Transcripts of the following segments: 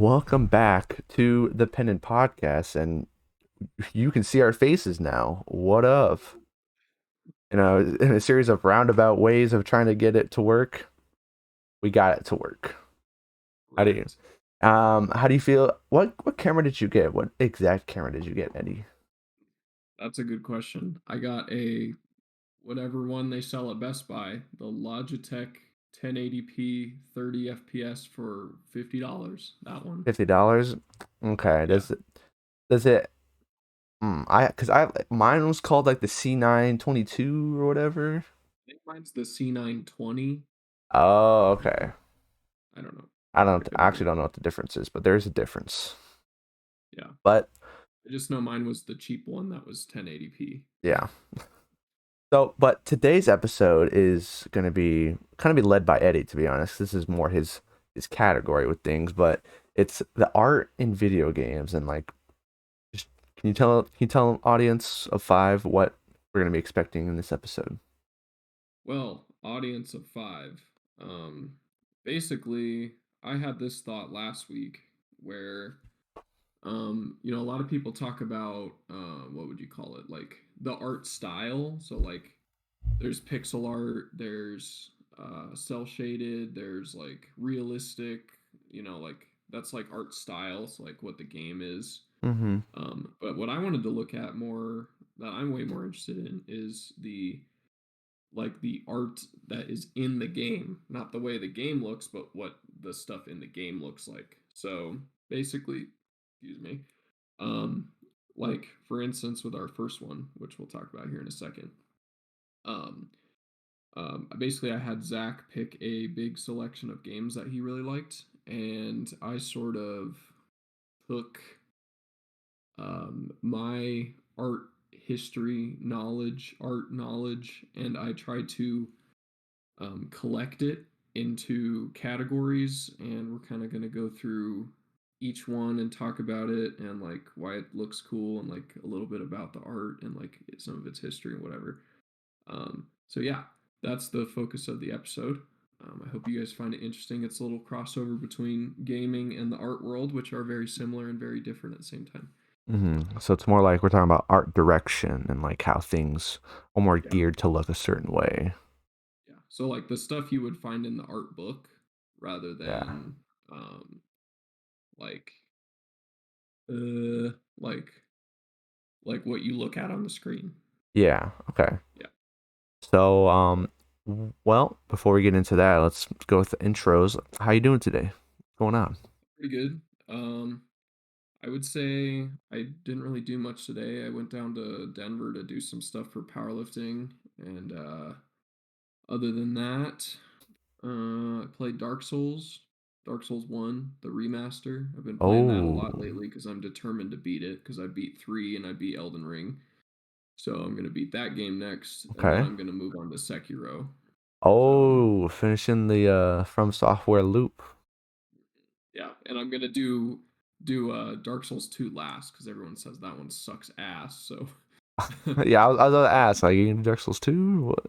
Welcome back to the Pennant Podcast, and you can see our faces now. What up? In a series of roundabout ways of trying to get it to work, we got it to work. How do you, Right. how do you feel? What camera did you get? What exact camera did you get, Eddie? That's a good question. I got a whatever one they sell at Best Buy, the Logitech 1080p 30 FPS for $50. That one. $50. Okay. Yeah. Does it? Because mine was called like the C922 or whatever. I think mine's the C920. Oh, okay. I don't know. I I could be actually wrong. don't know what the difference is, but there's a difference. Yeah. But I just know mine was the cheap one that was 1080p. yeah. But today's episode is going to be kind of be led by Eddie, to be honest. This is more his category with things, but it's the art in video games and like just can you tell an audience of five what we're going to be expecting in this episode? Well, audience of 5. Um Basically, I had this thought last week where a lot of people talk about what would you call it? Like the art style. So like there's pixel art, there's cell shaded, there's like realistic, like that's like art styles, like what the game is. Mm-hmm. But what I wanted to look at more that I'm way more interested in is the art that is in the game, not the way the game looks, but what the stuff in the game looks like. So basically, excuse me, um, like for instance, with our first one, which we'll talk about here in a second, um, basically I had Zach pick a big selection of games that he really liked, and I sort of took my art knowledge, and I tried to collect it into categories, and we're kind of going to go through each one and talk about it and like why it looks cool and like a little bit about the art and like some of its history and whatever. So yeah, that's the focus of the episode. I hope you guys find it interesting. It's a little crossover between gaming and the art world, which are very similar and very different at the same time. Mm-hmm. So it's more like we're talking about art direction and like how things are more Yeah, geared to look a certain way. yeah. So like the stuff you would find in the art book rather Yeah. than um, like uh like like what you look at on the screen. Yeah. Okay. Yeah, So, well, before we get into that, let's go with the intros. How you doing today? What's going on? pretty good. I would say I didn't really do much today. I went down to Denver to do some stuff for powerlifting, and other than that, I played Dark Souls 1, the remaster. I've been playing that a Oh, lot lately because I'm determined to beat it because I beat 3 and I beat Elden Ring. So I'm going to beat that game next, and then okay. I'm going to move on to Sekiro. So Oh, finishing the From Software loop. yeah, and I'm gonna do Dark Souls 2 last because everyone says that one sucks ass. So Yeah, I was gonna ask, like, you in Dark Souls 2? What?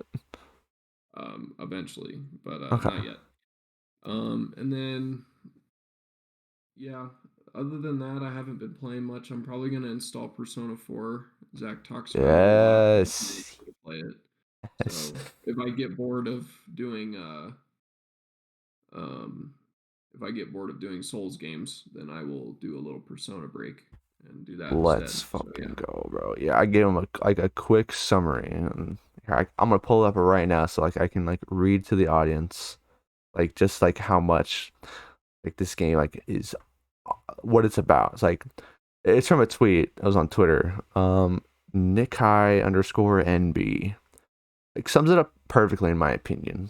eventually, but not Okay. yet. And then yeah, other than that, I haven't been playing much. I'm probably gonna install Persona 4. Zach talks about it a lot. And I'm really Yes. excited to play it. Yes. So if I get bored of doing um if I get bored of doing Souls games, then I will do a little Persona break and do that Let's instead. So fucking yeah. go, bro. Yeah, I gave him a quick summary, and here, I'm gonna pull it up right now so like I can like read to the audience, like just like how much like this game like is what it's about. It's like it's from a tweet. It was on Twitter. Nikai underscore NB like sums it up perfectly in my opinion.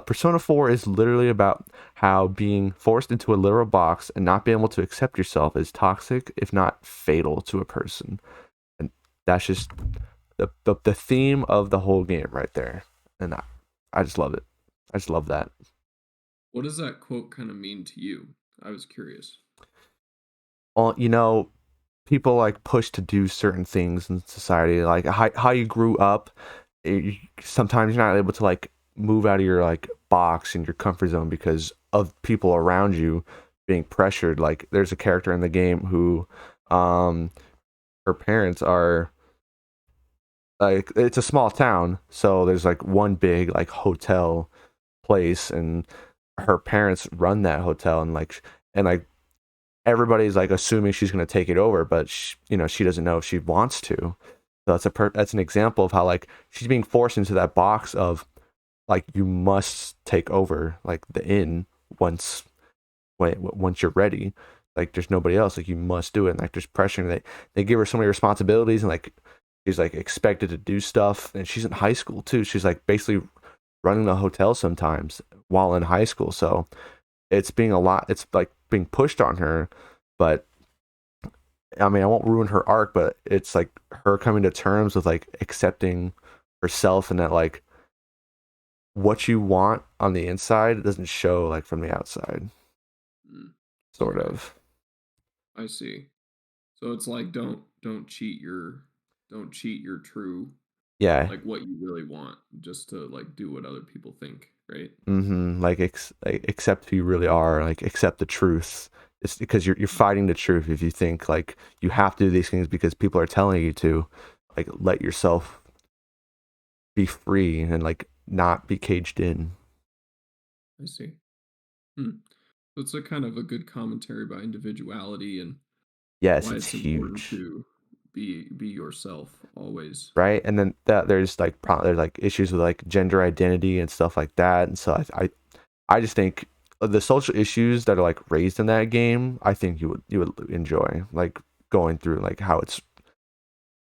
Persona 4 is literally about how being forced into a literal box and not being able to accept yourself is toxic, if not fatal, to a person. And that's just the theme of the whole game right there. And I just love it. I just love that. What does that quote kind of mean to you? I was curious. Well, people like push to do certain things in society, like how you grew up. Sometimes you're not able to like move out of your like box and your comfort zone because of people around you. being pressured. Like there's a character in the game who um her parents are like, it's a small town, so there's like one big like hotel place, and her parents run that hotel, and everybody's like assuming she's going to take it over, but she doesn't know if she wants to. So that's an example of how like she's being forced into that box of like you must take over like the inn once once you're ready. Like there's nobody else. Like you must do it. And like there's pressure. And they give her so many responsibilities, and like she's like expected to do stuff. And she's in high school too. She's like basically running the hotel sometimes while in high school. So it's being a lot. It's like being pushed on her. But I mean, I won't ruin her arc, but it's like her coming to terms with like accepting herself, and that like what you want on the inside doesn't show like from the outside, Mm. sort Okay, of. I see. So it's like don't cheat your true Yeah. like what you really want just to like do what other people think, right? Like, like accept who you really are, like accept the truth. It's because you're fighting the truth if you think like you have to do these things because people are telling you to. Like let yourself be free and like not be caged in. I see. Hmm. So it's a kind of a good commentary about individuality and Yes, why it's it's important huge. to be yourself always. Right, and then that there's like there's like issues with like gender identity and stuff like that, and so I just think the social issues that are like raised in that game, I think you would enjoy like going through like how it's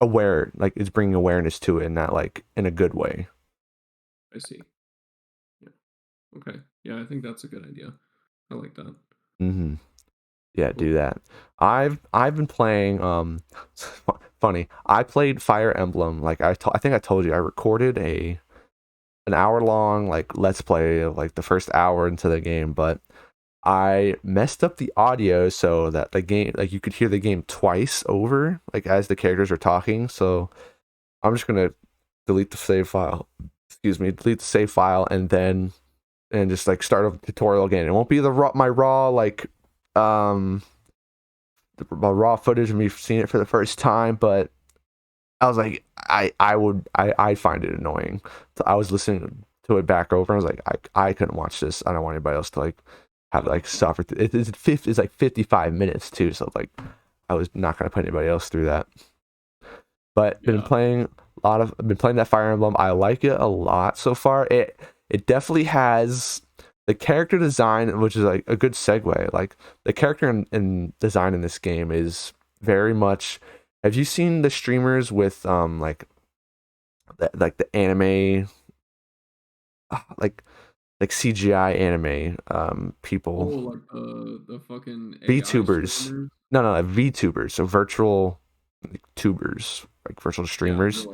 aware, like it's bringing awareness to it, and not like in a good way. I see. Yeah. Okay. Yeah, I think that's a good idea. I like that. Hmm. Yeah, Cool. do that. I've been playing funny. I played Fire Emblem. Like I think I told you I recorded an hour long like let's play of like the first hour into the game, but I messed up the audio so that the game, like you could hear the game twice over, like as the characters are talking. So I'm just gonna delete the save file. Excuse me, delete the save file, and just like start a tutorial again. It won't be the my raw like um my raw footage of me seeing it for the first time, but I was like, I find it annoying. So I was listening to it back over. And I was like, I couldn't watch this. I don't want anybody else to like have like suffer. It's like 55 minutes too. So like, I was not gonna put anybody else through that. But Yeah. I've been playing that Fire Emblem. I like it a lot so far. It definitely has the character design, which is like a good segue. Like the character and design in this game is very much. Have you seen the streamers with like the anime like CGI anime Oh, people, like the fucking AI VTubers? streamers. No, like VTubers, so virtual like, tubers, like virtual Yeah, streamers.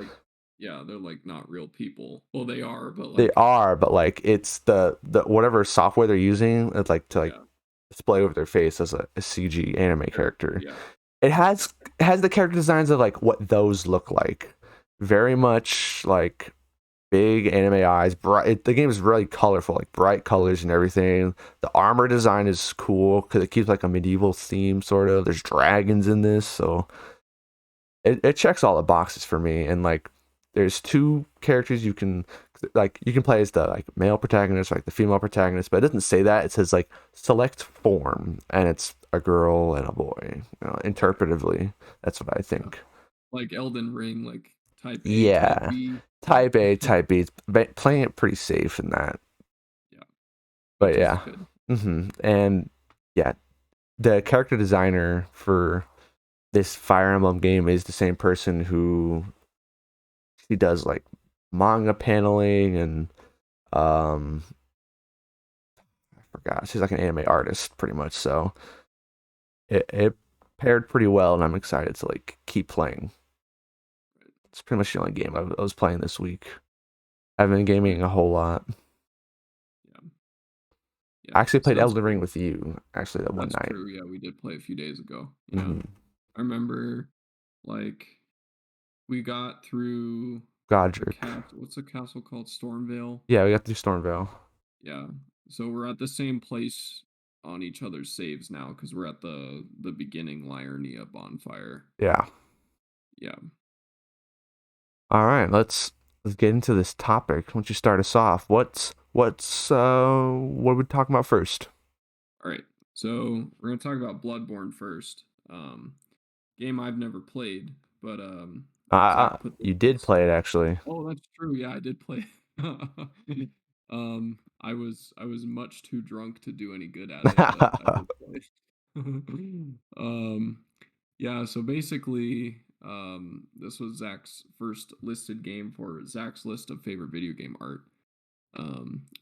they're like not real people. Well, they are, but They like are, but like it's the whatever software they're using, it's like to like yeah, display over their face as a CG anime character. character. Yeah. It has the character designs of like what those look like. Very much like big anime eyes. The game is really colorful, like bright colors and everything. The armor design is cool because it keeps like a medieval theme, sort of. There's dragons in this, so it checks all the boxes for me. And like, there's two characters you can play as the like male protagonist, or, like the female protagonist, but it doesn't say that. It says like select form, and it's a girl and a boy. Interpretively, that's what I Yeah. think. Like Elden Ring, like type A, type Yeah, B. Yeah. type A, type B. Playing it pretty safe in that. Yeah. But Which is yeah. good. And yeah, the character designer for this Fire Emblem game is the same person who she does like manga paneling and um I forgot. She's like an anime artist pretty much. So it paired pretty well, and I'm excited to like keep playing. It's pretty much the only game I was playing this week. I've been gaming a whole lot. Yeah. I Yeah. actually played Sounds Elden Ring cool. with you actually that one That's night. true. Yeah, we did play a few days ago. Yeah. Mm-hmm. I remember like we got through the Godric. castle. What's the castle called? Stormvale. Yeah, we got to do Stormvale. Yeah. So we're at the same place on each other's saves now because we're at the beginning Liurnia bonfire. Yeah. Yeah. All right, let's get into this topic. Why don't you start us off? What are we talking about first? All right. So we're gonna talk about Bloodborne first. Game I've never played, but Zach put You did this. play it actually. Oh, that's true. Yeah, I did play. I was much too drunk to do any good at it, but I did play. um, yeah. So basically, this was Zach's first listed game for Zach's list of favorite video game art.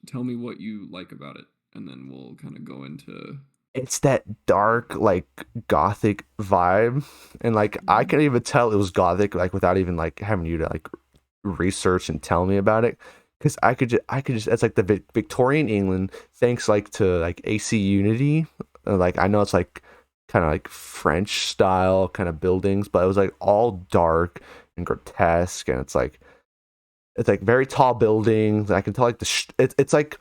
Tell me what you like about it, and then we'll kind of go into. It's that dark, like gothic vibe, and like I Mhm. can even tell it was gothic, like without even like having you to like research and tell me about it, because I could just it's like the Victorian England, thanks like to like AC Unity, like I know it's like kind of like French style kind of buildings, but it was like all dark and grotesque, and it's like very tall buildings. And I can tell like it's like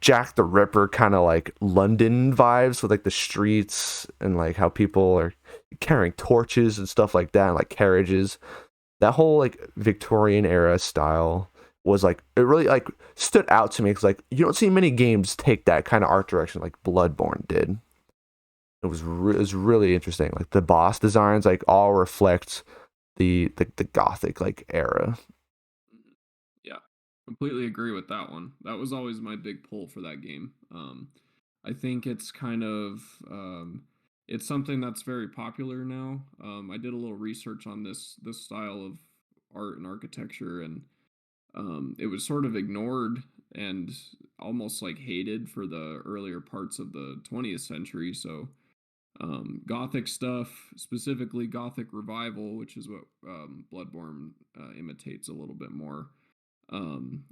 Jack the Ripper kind of like London vibes with like the streets and like how people are carrying torches and stuff like that, and like carriages. That whole like Victorian era style was like it really like stood out to me because like you don't see many games take that kind of art direction like Bloodborne did. It was really interesting. Like the boss designs like all reflect the Gothic like era. Mhm. Yeah, completely agree with that one. That was always my big pull for that game. I think it's kind of it's something that's very popular now. I did a little research on this style of art and architecture, and it was sort of ignored and almost like hated for the earlier parts of the 20th century. So Gothic stuff, specifically Gothic revival, which is what Bloodborne imitates a little bit more.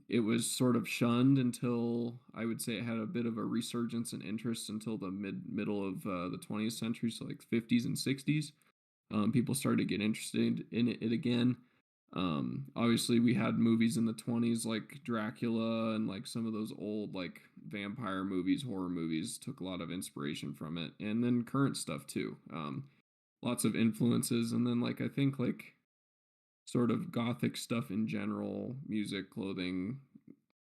It was sort of shunned until I would say it had a bit of a resurgence in interest until the middle of the 20th century, so like 50s and 60s. People started to get interested in it again. Obviously, we had movies in the 20s like Dracula and like some of those old like vampire movies, horror movies took a lot of inspiration from it, and then current stuff too. Lots of influences, and then like I think like sort of gothic stuff in general, music, clothing,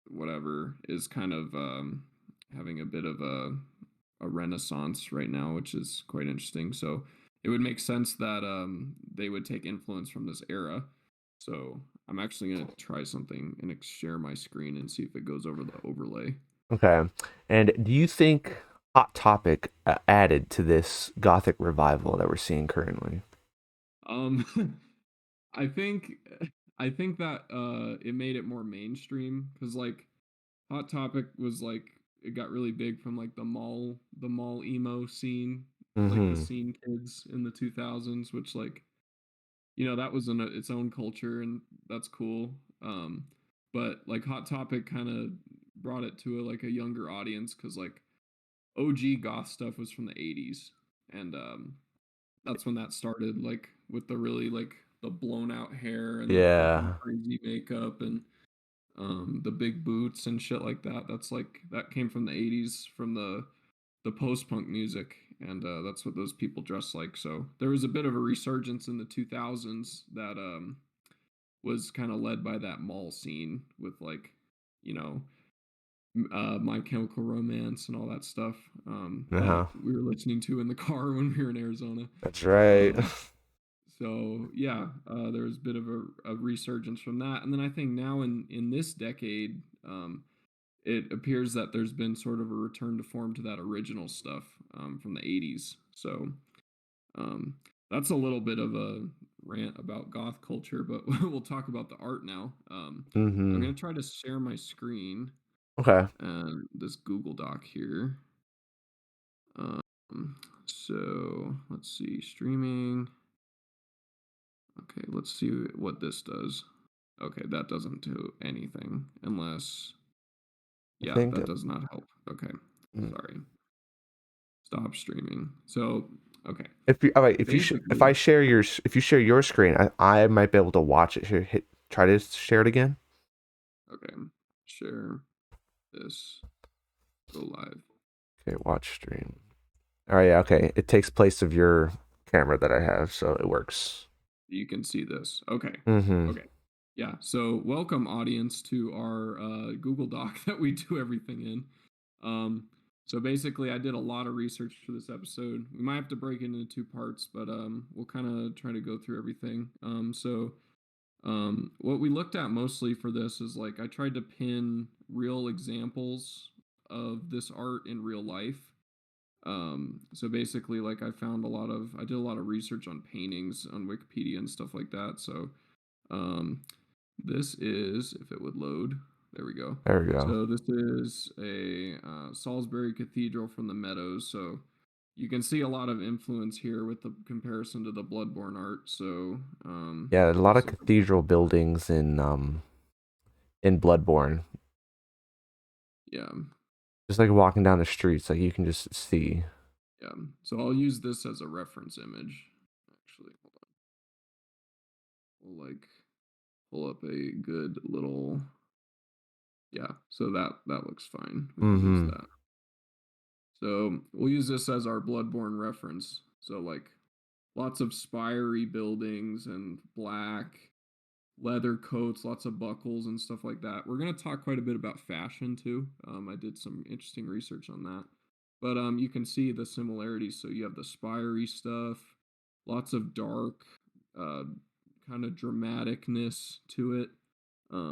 whatever, is kind of having a bit of a renaissance right now, which is quite interesting. So it would make sense that they would take influence from this era. So I'm actually going to try something and share my screen and see if it goes over the overlay. Okay. And do you think Hot Topic added to this Gothic revival that we're seeing currently? Um, I think I think that it made it more mainstream because like Hot Topic was like it got really big from like the mall emo scene, like the Mm-hmm. scene kids in the 2000s, which like that was in its own culture and that's cool. But like Hot Topic kind of brought it to like a younger audience because like OG goth stuff was from the 80s, and that's when that started, like with the really like the blown out hair and the fucking Yeah. crazy makeup and the big boots and shit like that. That's like that came from the 80s from the post punk music, and that's what those people dress like. So there was a bit of a resurgence in the 2000s that was kind of led by that mall scene with like you know My Chemical Romance and all that stuff that Uh-huh. we were listening to in the car when we were in Arizona. That's right. Um, so yeah, there was a bit of a resurgence from that, and then I think now in this decade, it appears that there's been sort of a return to form to that original stuff from the '80s. So um, that's a little bit of a rant about goth culture, but we'll talk about the art now. I'm Mm-hmm. gonna try to share my screen Okay. and this Google Doc here. Um, so let's see, streaming. Okay, let's see what this does. Okay, that doesn't do anything unless, I yeah, think that does not help. Okay, mm, sorry. Stop streaming. So, okay, if you all right, if basically, I share if you share your screen, I might be able to watch it. Here, try to share it again. okay, share this, go live. Okay, watch stream. All right, yeah, okay. It takes place of your camera that I have, so it works. You can see this. Okay. Mm-hmm. Okay. Yeah. So welcome audience to our Google Doc that we do everything in. Um, so basically, I did a lot of research for this episode. We might have to break it into two parts, but we'll kind of try to go through everything. What we looked at mostly for this is like I tried to pin real examples of this art in real life. So basically, like I did a lot of research on paintings on Wikipedia and stuff like that. So um, this is, if it would load, there we go. There we go. So this is a Salisbury Cathedral from the Meadows. So you can see a lot of influence here with the comparison to the Bloodborne art. So Yeah, a let me lot of see. cathedral buildings in Bloodborne. Yeah, Just like walking down the streets, like you can just see. yeah. So I'll use this as a reference image. Actually, hold on. We'll like pull up a good little. Yeah, so that looks fine. We can use Mm-hmm. that. So we'll use this as our Bloodborne reference. So like lots of spiry buildings and black leather coats, lots of buckles and stuff like that. We're gonna talk quite a bit about fashion too. I did some interesting research on that, but you can see the similarities. So you have the spiry stuff, lots of dark, uh, kind of dramaticness to it.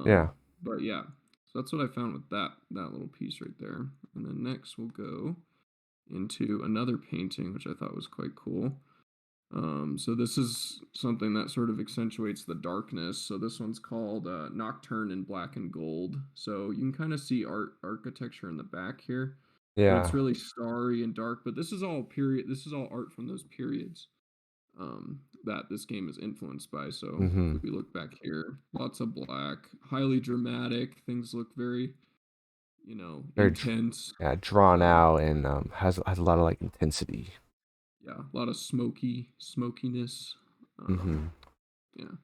Yeah. But yeah, so that's what I found with that little piece right there. And then next we'll go into another painting, which I thought was quite cool. So this is something that sort of accentuates the darkness. So this one's called Nocturne in Black and Gold. So you can kind of see architecture in the back here, but it's Yeah. really starry and dark. But this is all period. This is all art from those periods that this game is influenced by. So Mm-hmm. if we look back here, lots of black, highly dramatic. Things look very, Very intense. yeah, drawn Um, out and has a lot of like intensity. yeah, a lot of smokiness. Mm-hmm. Yeah.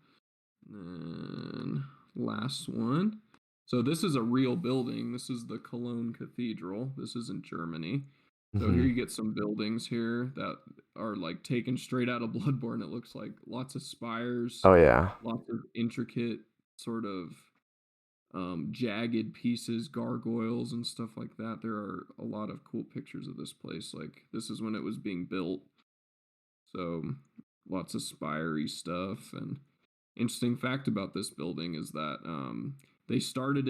And last one. So this is a real building. This is the Cologne Cathedral. This is in Germany. So here Mm-hmm. you get some buildings here that are like taken straight out of Bloodborne. It looks like lots of spires, Oh yeah. lots of intricate sort of jagged pieces, gargoyles and stuff like that. There are a lot of cool pictures of this place. Like this is when it was being built. So lots of spiry stuff. And interesting fact about this building is that they started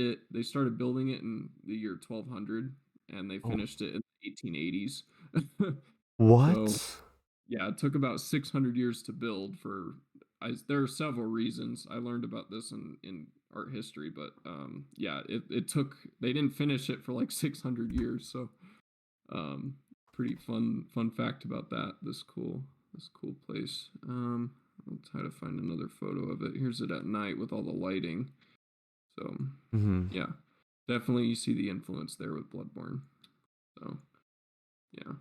building it in the year 1200 and they Oh, finished it in the 1880s. So what? yeah, it took about 600 years to build. There are several reasons. I learned about this in art history, but yeah, it took, they didn't finish it for like 600 years. So um, pretty fun fact about that. This cool place. I'll try to find another photo of it. Here's it at night with all the lighting. So Mm-hmm. yeah, definitely you see the influence there with Bloodborne. So yeah.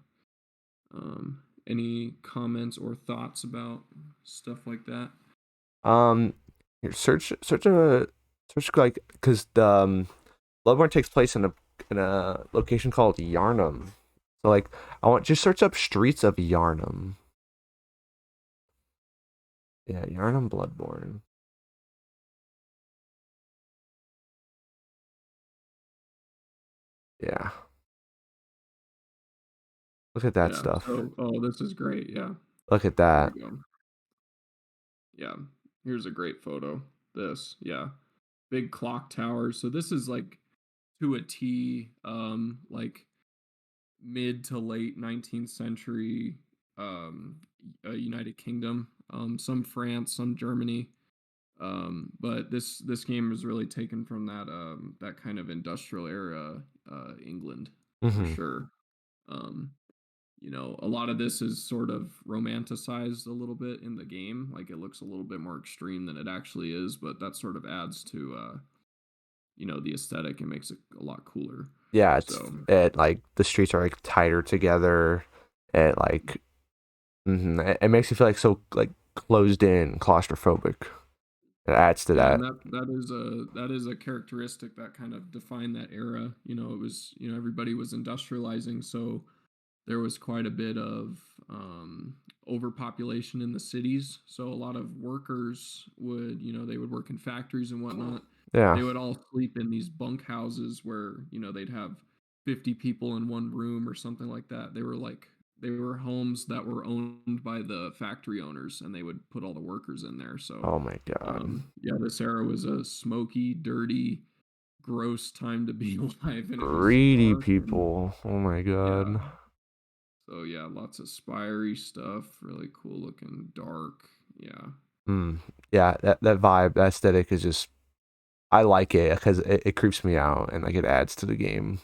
Any comments or thoughts about stuff like that? Um, here, search like because the Bloodborne takes place in a location called Yarnum. So like I want just search up streets of Yarnum. Yeah, Yarnum Bloodborne. Yeah. Look at that Yeah. stuff. So oh, this is great. Yeah. Look at Here that. we go. Yeah. Here's a great photo. This, yeah. Big clock tower. So this is like to a T, like mid to late 19th century um United Kingdom. Some France, some Germany. But this game was really taken from that kind of industrial era England for Mm-hmm. sure. Um, a lot of this is sort of romanticized a little bit in the game. Like it looks a little bit more extreme than it actually is, but that sort of adds to the aesthetic and makes it a lot cooler. Yeah, So it like the streets are like tighter together. It like it makes you feel like so like closed in, claustrophobic. It adds to yeah, and that. that is a characteristic that kind of defined that era. It was everybody was industrializing, so there was quite a bit of overpopulation in the cities. So a lot of workers would, they would work in factories and whatnot. Yeah. They would all sleep in these bunk houses where, they'd have 50 people in one room or something like that. They were homes that were owned by the factory owners, and they would put all the workers in there. So, Oh my God. yeah, this era was a smoky, dirty, gross time to be alive, and it was Greedy dark and people. Oh my yeah. God. So yeah, lots of spiry stuff, really cool looking, dark. Yeah, Mm. Yeah, that vibe, that aesthetic is just I like it because it creeps me out and like it adds to the game.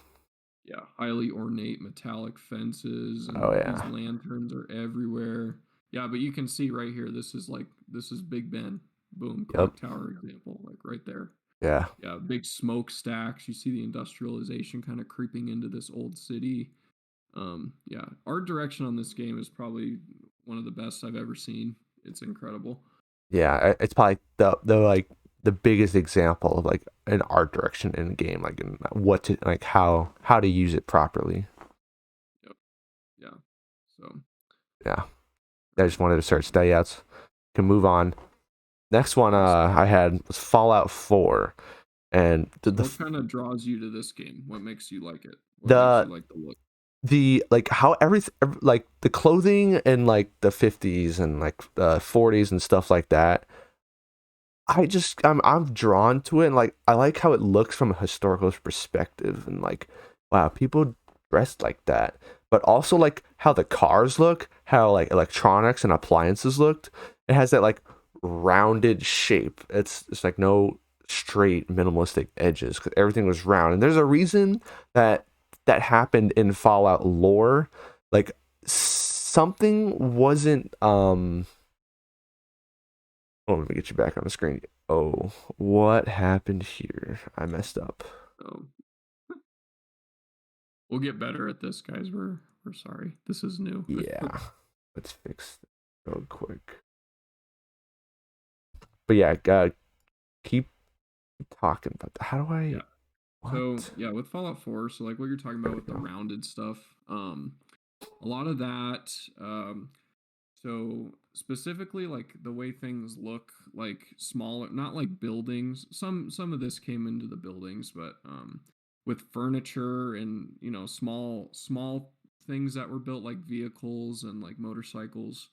yeah, highly ornate metallic fences, Oh and these yeah. lanterns are everywhere. Yeah, but you can see right here, this is Big Ben. Boom, Yep. clock tower example, like right there. Yeah. Yeah, big smokestacks. You see the industrialization kind of creeping into this old city. Yeah, art direction on this game is probably one of the best I've ever seen. It's incredible. Yeah, it's probably the like the biggest example of like an art direction in a game, like in what to like how to use it properly. Yep. Yeah. So Yeah, I very just wanted to cool. start stayouts. Can move on. Next one Awesome. I had was Fallout 4, and So what kind of draws you to this game? What makes you like it? What makes the you like the look? the like how like the clothing in like the 50s and like 40s and stuff like that. I'm drawn to it, and like I like how it looks from a historical perspective, and like wow, people dressed like that. But also like how the cars look, how like electronics and appliances looked. It has that like rounded shape. It's like no straight minimalistic edges because everything was round. And there's a reason that that happened in Fallout lore. Like something wasn't Oh, let me get you back on the screen. Oh, what happened here? I messed up. So we'll get better at this, guys. We're sorry. This is new. Yeah, let's fix it real quick. But yeah, keep talking about that. How do I? Yeah. So What? yeah, with Fallout 4, so like what you're talking There about we with the go. rounded stuff, a lot of that, so specifically like the way things look like smaller, not like buildings. Some of this came into the buildings, but with furniture and small things that were built like vehicles and like motorcycles.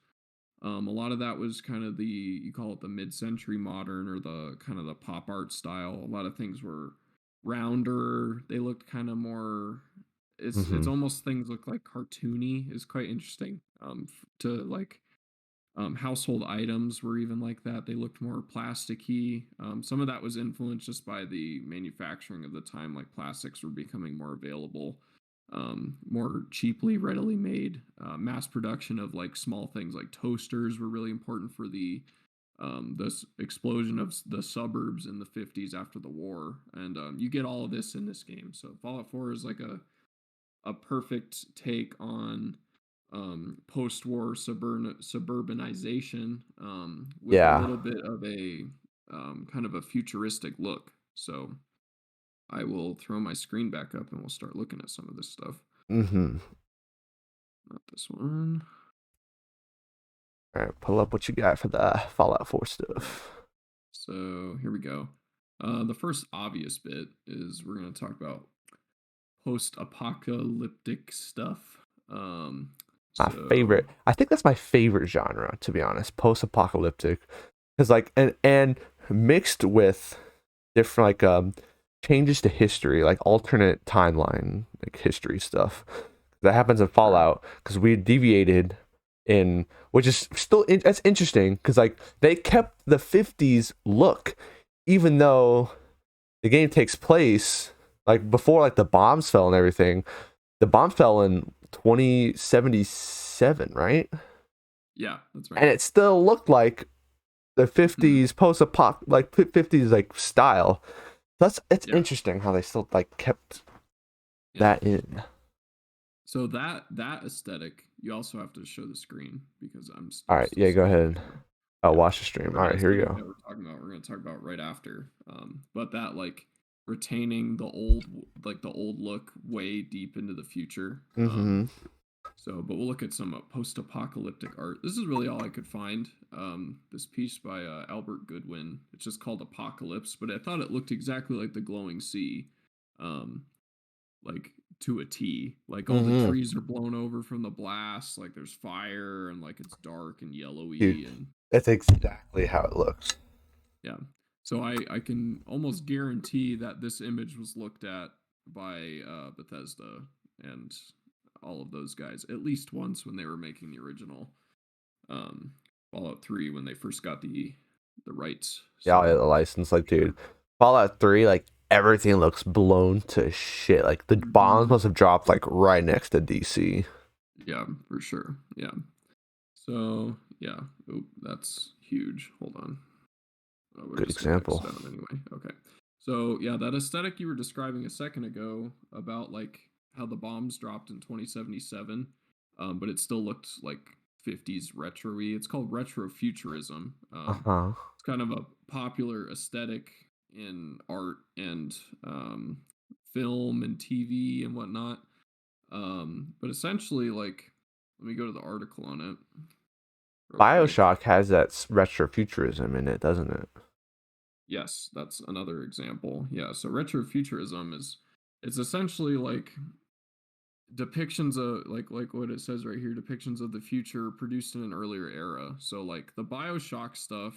A lot of that was kind of the you call it the mid-century modern or the kind of the pop art style. A lot of things were rounder. They looked kind of more. It's Mm-hmm. almost things look like cartoony. Is quite interesting. To like household items were even like that. They looked more plasticky. Some of that was influenced just by the manufacturing of the time. Like plastics were becoming more available, more cheaply, readily made. Mass production of like small things like toasters were really important for the this explosion of the suburbs in the 50s after the war. And you get all of this in this game. So Fallout 4 is like a perfect take on post-war suburbanization with a Yeah. little bit of a kind of a futuristic look. So I will throw my screen back up and we'll start looking at some of this stuff. Mm-hmm. Not this one. All right, pull up what you got for the Fallout 4 All right. stuff. So here we go. The first obvious bit is we're going to talk about post-apocalyptic stuff. Um, My so favorite. I think that's my favorite genre, to be honest. Post-apocalyptic, because like and mixed with different like changes to history, like alternate timeline, like history stuff that happens in sure. Fallout because we deviated in which is still that's interesting because like they kept the 50s look even though the game takes place like before like the bombs fell and everything. The bomb fell in 2077, right? Yeah, that's right. And it still looked like the Mhm. 50s post-apoc like 50s like style. That's it's Yeah, interesting how they still like kept yeah. that in. So that aesthetic, you also have to show the screen because All I'm right, still yeah, go seeing it. ahead. So, I'll yeah, watch the stream. so All that right, here we aesthetic go. that we're going to talk about right after. But that like retaining the old look way deep into the future. Mm-hmm. So, but we'll look at some post-apocalyptic art. This is really all I could find. This piece by Albert Goodwin. It's just called Apocalypse, but I thought it looked exactly like the glowing sea, um, like to a T. Like all the Mm-hmm. trees are blown over from the blast. Like there's fire and like it's dark and Dude, yellowy and that's exactly how it looks. yeah. So I can almost guarantee that this image was looked at by Bethesda and all of those guys at least once when they were making the original um, Fallout 3 when they first got the rights. Yeah, So the license, like, yeah. dude, Fallout 3, like, everything looks blown to shit. Like, the bombs Hmm. must have dropped, like, right next to DC. Yeah, for sure. Yeah. So yeah. Oop, that's huge. Hold on. Oh, we're Good just gonna X example. it out anyway. Okay. So yeah, that aesthetic you were describing a second ago about like how the bombs dropped in 2077, but it still looked like 50s retro-y. It's called retro-futurism. Uh-huh. It's kind of a popular aesthetic in art and film and TV and whatnot. But essentially, like, let me go to the article on it real quick. BioShock has that retrofuturism in it, doesn't it? Yes, that's another example. Yeah, so retrofuturism is it's essentially like depictions of like what it says right here, depictions of the future produced in an earlier era. So like the BioShock stuff,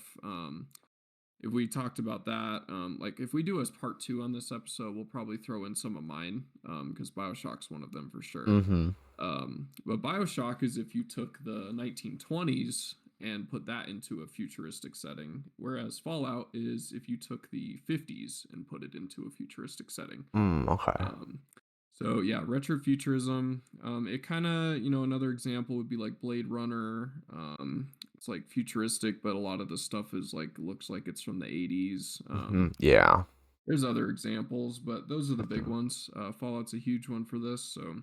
if we talked about that, like if we do as part two on this episode, we'll probably throw in some of mine, because BioShock's one of them for sure. Mm-hmm. But BioShock is if you took the 1920s and put that into a futuristic setting, whereas Fallout is if you took the 50s and put it into a futuristic setting. Okay. Um, so yeah, retrofuturism. It kind of, another example would be like Blade Runner. It's like futuristic, but a lot of the stuff is like looks like it's from the 80s. Mm-hmm. Yeah. There's other examples, but those are the big Mhm. ones. Fallout's a huge one for this, so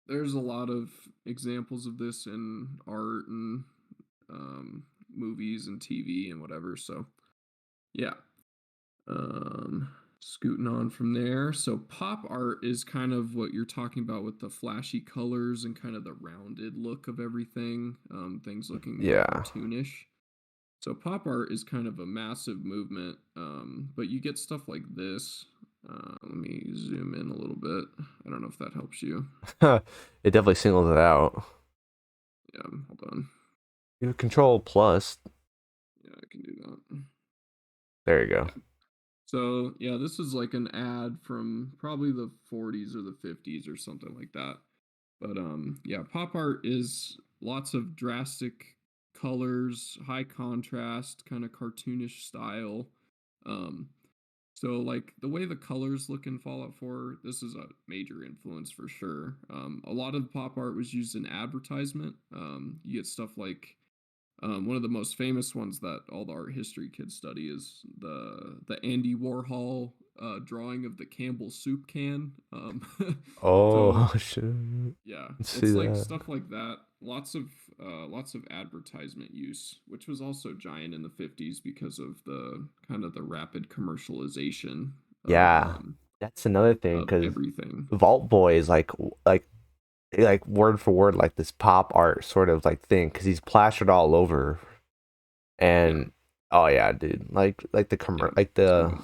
there's a lot of examples of this in art and movies and TV and whatever. So yeah, um, scooting on from there. So pop art is kind of what you're talking about with the flashy colors and kind of the rounded look of everything. Things looking more Yeah. cartoonish. So pop art is kind of a massive movement, but you get stuff like this. Let me zoom in a little bit. I don't know if that helps you. It definitely singles it out. Yeah, hold on. You control plus. Yeah, I can do that. There you go. Yeah. So yeah, this is like an ad from probably the 40s or the 50s or something like that. But yeah, pop art is lots of drastic colors, high contrast, kind of cartoonish style. Um, so like the way the colors look in Fallout 4, this is a major influence for sure. A lot of the pop art was used in advertisement. You get stuff like one of the most famous ones that all the art history kids study is the Andy Warhol drawing of the Campbell soup can. So Oh, shit. yeah, Let's see it's like that. stuff like that. Lots of advertisement use, which was also giant in the 50s because of the kind of the rapid commercialization Yeah. That's another thing, of because everything. Vault Boy is like word for word like this pop art sort of like thing, because he's plastered all over. Yeah, And oh yeah, dude, like yeah. like So the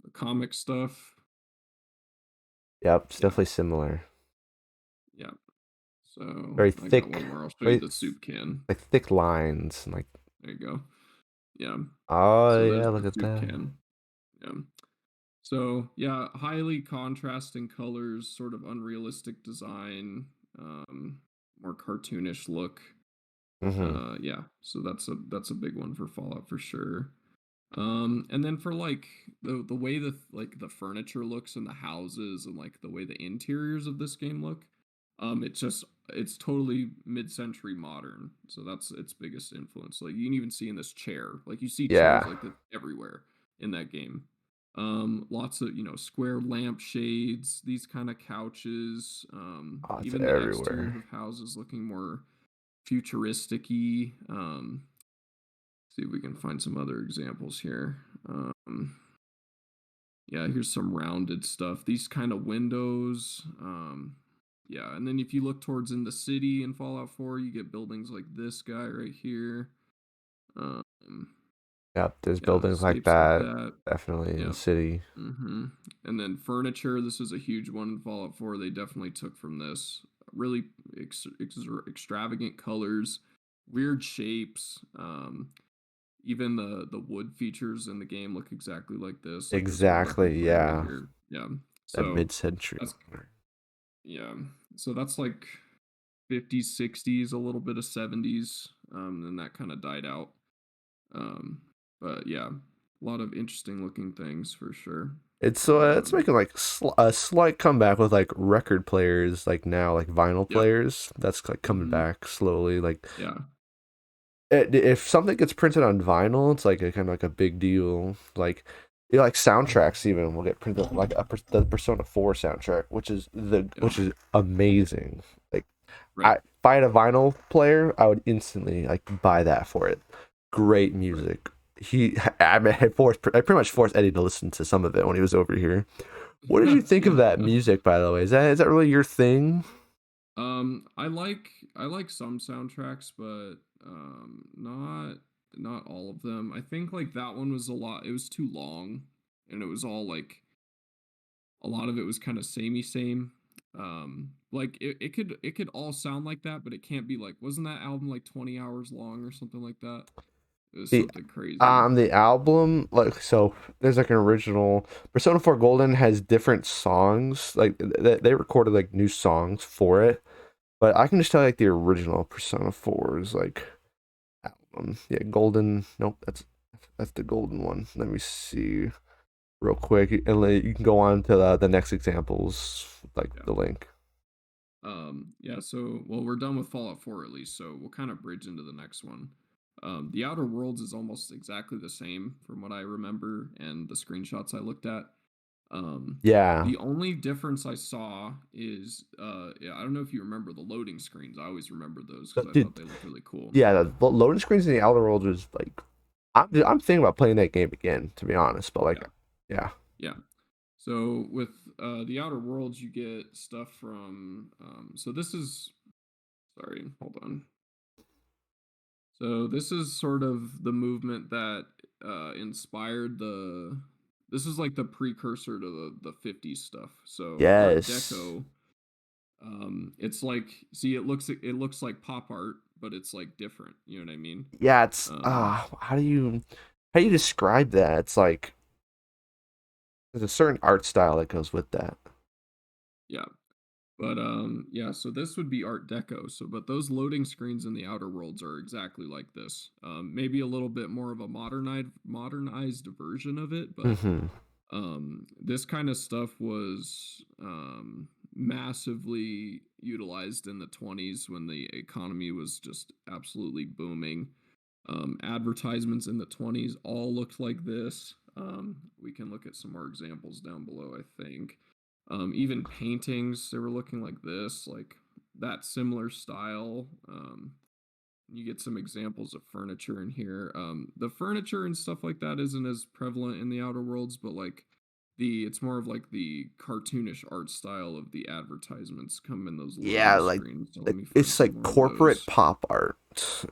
the comic stuff. yep, it's Yeah, definitely similar. yeah. So Very I got thick, one more. I'll show you very the soup can. like thick lines and like There you go. Yeah. oh So yeah, there's look the at soup that. can. Yeah. So yeah, highly contrasting colors, sort of unrealistic design, um, more cartoonish look. Mm-hmm. Yeah. So that's a big one for Fallout for sure. And then for like the way like the furniture looks in the houses and like the way the interiors of this game look, it's totally mid-century modern. So that's its biggest influence. Like you can even see in this chair, like you see chairs Yeah. like that everywhere in that game. Lots of square lamp shades, these kind of couches, Oh, it's even the exteriors everywhere. of houses looking more futuristic-y. See if we can find some other examples here. Yeah, here's some rounded stuff. These kind of windows. Yeah, and then if you look towards in the city in Fallout 4, you get buildings like this guy right here. Um, Yep, there's yeah, buildings like escapes like that that. definitely in the Yep. city. And then furniture. This is a huge one in Fallout 4. They definitely took from this. Really extravagant colors, weird shapes. Even the wood features in the game look exactly like this. Like there's a weapon Exactly, player right yeah. here. Yeah. That So mid-century. that's yeah. So that's like 50s, 60s, a little bit of 70s. And that kind of died out. Um, but yeah, a lot of interesting looking things for sure. It's making like a slight comeback with like record players like now like vinyl Yep. players. That's like coming Mm-hmm. back slowly. Like Yeah. if something gets printed on vinyl, it's like a kind of like a big deal. Like like soundtracks even will get printed like the Persona 4 soundtrack, Yeah. which is amazing. Like Right. if I had a vinyl player, I would instantly like buy that for it. Great Right. music. I pretty much forced Eddie to listen to some of it when he was over here. What did you think of Yeah. that music, by the way? Is that really your thing? I like some soundtracks, but not all of them. I think like that one was a lot. It was too long, and it was all like a lot of it was kind of samey same. Like it could all sound like that, but it can't be like wasn't that album like 20 hours long or something like that? It was The something crazy. on the album, like so, there's like an original. Persona 4 Golden has different songs. Like they recorded like new songs for it, but I can just tell you, like the original Persona 4 is like album. Yeah, Golden. Nope, that's the Golden one. Let me see real quick, and you can go on to the next examples, like Yeah. the link. Yeah, so well, we're done with Fallout 4 at least, so we'll kind of bridge into the next one. The Outer Worlds is almost exactly the same from what I remember and the screenshots I looked at. Um, Yeah, the only difference I saw is yeah, I don't know if you remember the loading screens. I always remember those because I dude. thought they looked really cool. Yeah, the loading screens in the Outer Worlds was like I'm thinking about playing that game again, to be honest. But like, Yeah, yeah, yeah. So with the Outer Worlds, you get stuff from. So this is sorry, hold on. So this is sort of the movement that inspired the. This is like the precursor to the 50s stuff. So Art yes, Deco, it's like see it looks like pop art, but it's like different. You know what I mean? yeah. It's Um, how do you describe that? It's like there's a certain art style that goes with that. yeah, but yeah. So this would be Art Deco. So but those loading screens in the Outer Worlds are exactly like this. Maybe a little bit more of a modernized version of it, but Hmm. this kind of stuff was massively utilized in the 20s when the economy was just absolutely booming. Advertisements in the 20s all looked like this. We can look at some more examples down below, I think. Even paintings, they were looking like this, like that similar style. You get some examples of furniture in here. The furniture and stuff like that isn't as prevalent in the Outer Worlds, but like it's more of like the cartoonish art style of the advertisements come in those Yeah, loading screens. So let me find it's some like more of corporate those. pop art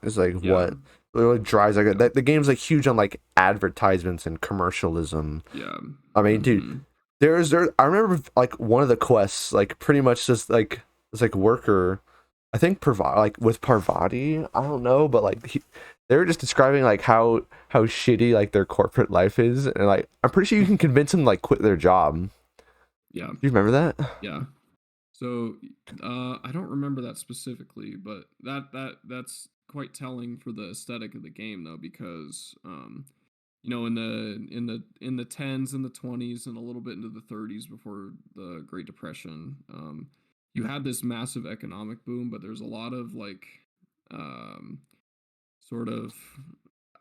is like Yeah, what really drives like yeah, the game's like huge on like advertisements and commercialism. yeah. I mean, dude, Mm-hmm. I remember like one of the quests like pretty much just like this like worker, I think like with Parvati, I don't know, but like they were just describing like how shitty like their corporate life is, and like I'm pretty sure you can convince them to like quit their job. Do Yeah, you remember that? yeah. So I don't remember that specifically, but that's quite telling for the aesthetic of the game though, because in the tens and the 20s and a little bit into the 30s before the Great Depression, you had this massive economic boom, but there's a lot of like um, sort of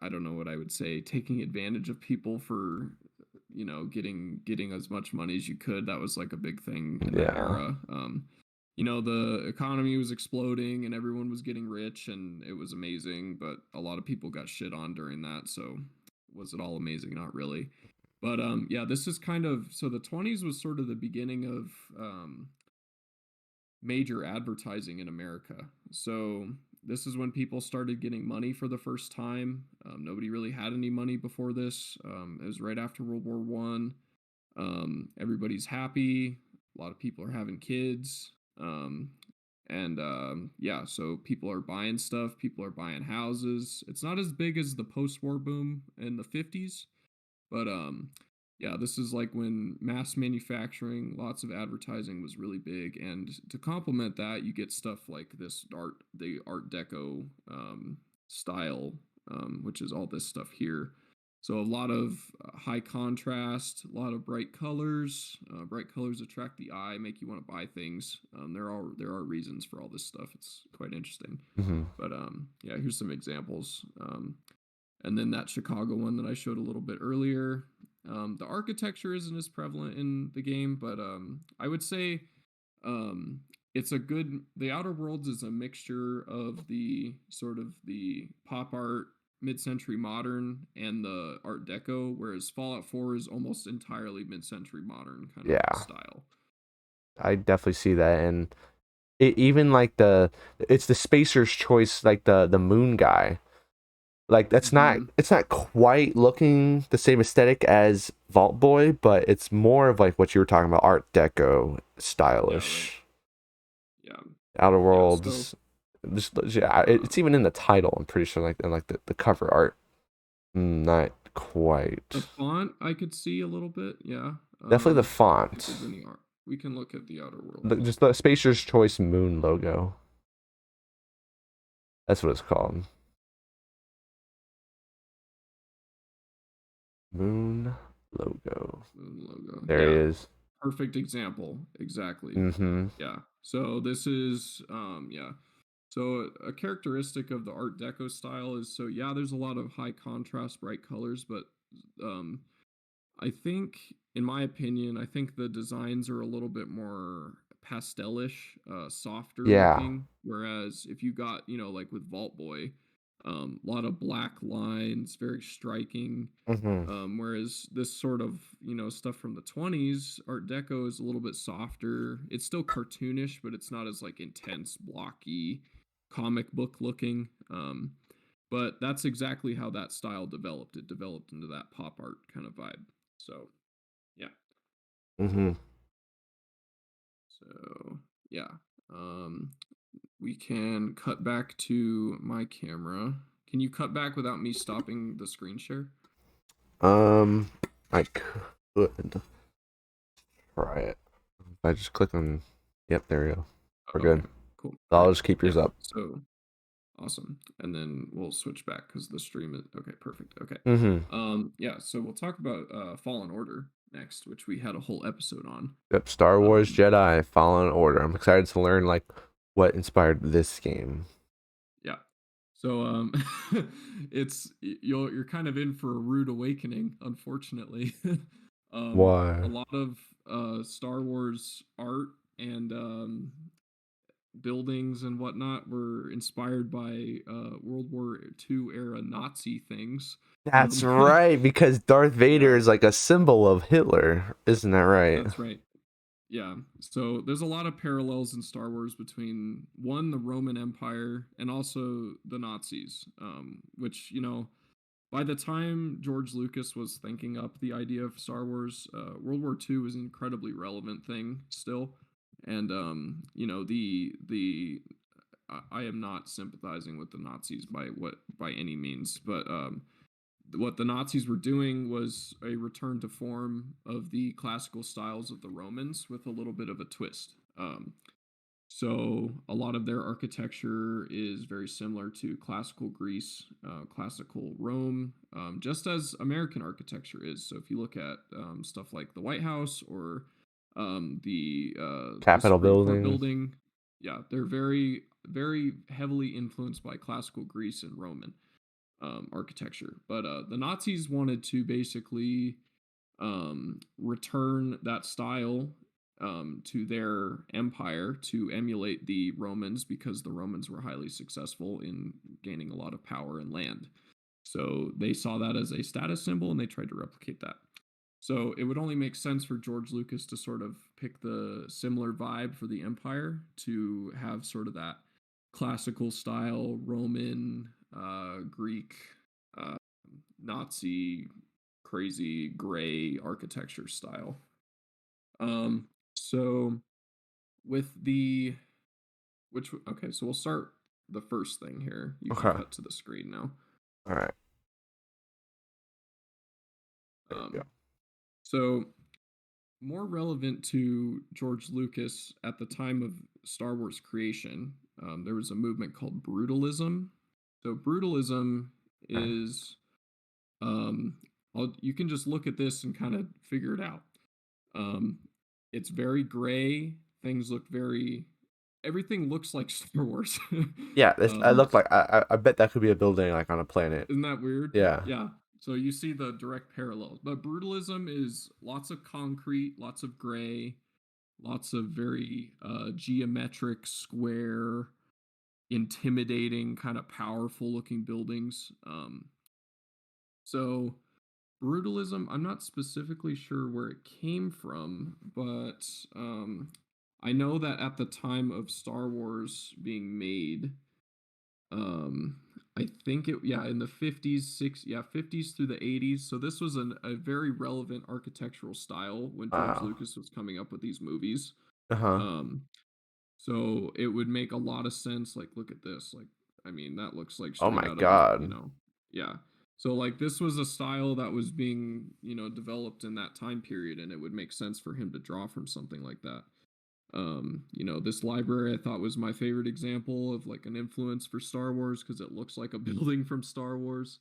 I don't know what I would say, taking advantage of people for getting as much money as you could. That was like a big thing in that Yeah. era. The economy was exploding and everyone was getting rich and it was amazing, but a lot of people got shit on during that. So was it all amazing? Not really. But yeah, this is kind of so the 20s was sort of the beginning of major advertising in America. So this is when people started getting money for the first time. Nobody really had any money before this. It was right after World War One. Everybody's happy. A lot of people are having kids. And yeah, so people are buying stuff. People are buying houses. It's not as big as the post-war boom in the 50s, but yeah, this is like when mass manufacturing, lots of advertising was really big, and to complement that, you get stuff like the Art Deco style, which is all this stuff here. So a lot of high contrast, a lot of bright colors. Bright colors attract the eye, make you want to buy things. There are reasons for all this stuff. It's quite interesting. Hmm. But yeah, here's some examples. And then that Chicago one that I showed a little bit earlier. The architecture isn't as prevalent in the game, but I would say um, it's a good. The Outer Worlds is a mixture of the sort of the pop art, mid-century modern, and the Art Deco, whereas Fallout 4 is almost entirely mid-century modern kind of Yeah, style. I definitely see that, and even like it's the Spacer's Choice, like the moon guy. Like Mm-hmm. it's not quite looking the same aesthetic as Vault Boy, but it's more of like what you were talking about, Art Deco, Yeah. Right. stylish. Yeah. Outer Yeah. So Worlds, yeah, it's um, even in the title. I'm pretty sure, like in like the cover art. Not the quite. font I could see a little bit. Yeah. Definitely the If font. there's any art, we can look at the Outer Worlds. Just the Spacer's Choice Moon logo. That's what it's called. Moon logo. Moon logo. There he Yeah. is. Perfect example. Exactly. Mm-hmm. Yeah. So this is yeah. So a characteristic of the Art Deco style is, so yeah, there's a lot of high contrast, bright colors, but um I think, in my opinion, I think the designs are a little bit more pastelish, softer Yeah. looking. Whereas if you got, like with Vault Boy, a lot of black lines, very striking. Mm-hmm. Whereas this sort of, stuff from the 20s, Art Deco is a little bit softer. It's still cartoonish, but it's not as like intense, blocky, comic book looking. But that's exactly how that style developed. It developed into that pop art kind of vibe. So, yeah. Mm-hmm. So, yeah. Um, we can cut back to my camera. Can you cut back without me stopping the screen share? Um, I could try it. If I just click on, yep, there we go. We're Okay, good. cool. So All I'll right. just keep Yeah. yours up. So, awesome. And then we'll switch back because the stream is okay. Perfect. Okay. Mm-hmm. Yeah. So we'll talk about Fallen Order next, which we had a whole episode on. Yep, Star Wars Um, Jedi Fallen Order. I'm excited to learn like what inspired this game. Yeah. So you're kind of in for a rude awakening, unfortunately. A Why? lot of Star Wars art and buildings and whatnot were inspired by World War II era Nazi things. That's Um, right, because Darth Vader yeah, is like a symbol of Hitler, isn't that right? that's right. Yeah. So there's a lot of parallels in Star Wars between one, the Roman Empire, and also the Nazis, which, by the time George Lucas was thinking up the idea of Star Wars, World War II was an incredibly relevant thing still. And, I am not sympathizing with the Nazis by any means, but what the Nazis were doing was a return to form of the classical styles of the Romans with a little bit of a twist. So a lot of their architecture is very similar to classical Greece, classical Rome, just as American architecture is. So if you look at stuff like the White House or the Capitol Supreme Court building. building, yeah, they're very very heavily influenced by classical Greece and Roman architecture. But the Nazis wanted to basically return that style to their empire to emulate the Romans because the Romans were highly successful in gaining a lot of power and land. So they saw that as a status symbol and they tried to replicate that. So it would only make sense for George Lucas to sort of pick the similar vibe for the Empire to have sort of that classical style Roman, Greek, uh, Nazi, crazy gray architecture style. So with the okay, so we'll start the first thing here. You can Okay. cut to the screen now. All right. There you Um, go. so more relevant to George Lucas at the time of Star Wars creation, there was a movement called brutalism. So brutalism Okay. is, um, you can just look at this and kind of figure it out. Um, it's very gray. Things look very, everything looks like Star Wars. Yeah, this I um, look like I bet that could be a building like on a planet. isn't that weird? Yeah. Yeah. So you see the direct parallel. But brutalism is lots of concrete, lots of gray, lots of very geometric, square, intimidating, kind of powerful looking buildings. So brutalism, I'm not specifically sure where it came from, but I know that at the time of Star Wars being made, um, I think it, yeah, in the 50s, 50s through the 80s. So this was a very relevant architectural style when George Wow. Lucas was coming up with these movies. Uh-huh. Um, So it would make a lot of sense. Like, look at this. Like, I mean, that looks like Oh straight my out of, God. yeah. So like this was a style that was being, developed in that time period, and it would make sense for him to draw from something like that. This library I thought was my favorite example of like an influence for Star Wars because it looks like a building from Star Wars.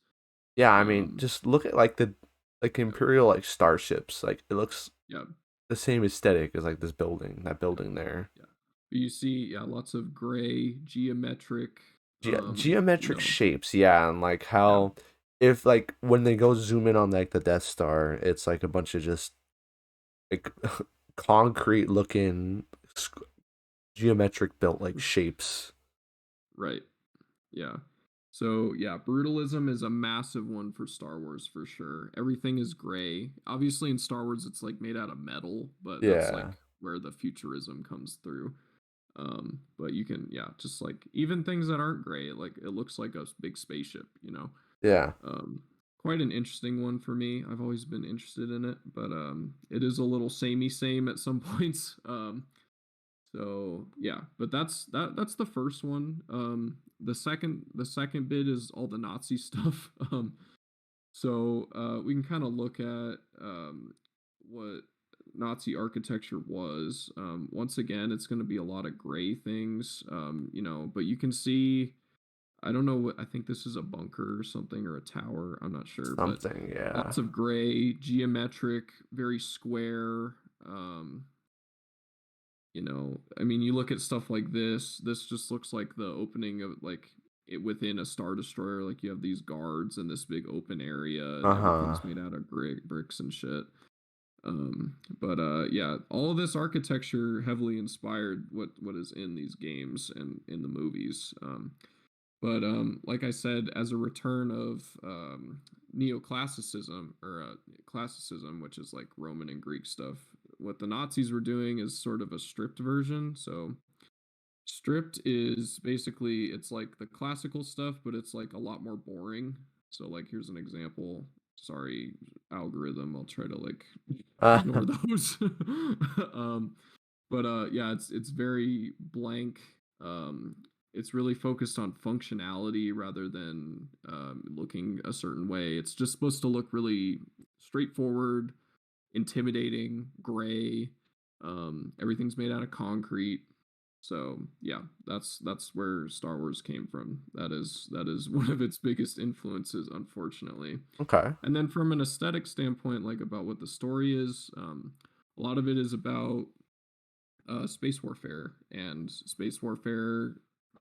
Yeah, I mean, Um, just look at like the like yeah, imperial like starships. Like it looks yeah, the same aesthetic as like this building, that building there. yeah. But you see, yeah, lots of gray, geometric, you Geometric know, shapes, yeah, and like yeah, how if like when they go zoom in on like the Death Star, it's like a bunch of just like concrete looking geometric built like shapes. right. Yeah. So yeah, brutalism is a massive one for Star Wars for sure. Everything is gray. Obviously in Star Wars it's like made out of metal, but that's like Yeah. where the futurism comes through. But you can, yeah, just like even things that aren't gray, like it looks like a big spaceship. Yeah. Um Quite an interesting one for me. I've always been interested in it, but it is a little samey same at some points. So yeah, but that's the first one. The second bit is all the Nazi stuff. We can kind of look at what Nazi architecture was. Once again, it's going to be a lot of gray things. But you can see. I don't know what I think this is a bunker or something or a tower. I'm not sure, but Something, yeah. lots of gray, geometric, very square. I mean, you look at stuff like this just looks like the opening of like it within a star destroyer. Like you have these guards and this big open area, and Uh-huh. everything's made out of bricks and shit. But yeah, all of this architecture heavily inspired what is in these games and in the movies. But like I said, as a return of neoclassicism or classicism, which is like Roman and Greek stuff, what the Nazis were doing is sort of a stripped version. So stripped is basically it's like the classical stuff, but it's like a lot more boring. So like here's an example. Sorry, algorithm. I'll try to like ignore those. um, but yeah, it's very blank. Um, it's really focused on functionality rather than looking a certain way. It's just supposed to look really straightforward, intimidating, gray. Everything's made out of concrete. So yeah, that's where Star Wars came from. That is one of its biggest influences, unfortunately. Okay. And then from an aesthetic standpoint, like about what the story is, a lot of it is about space warfare and space warfare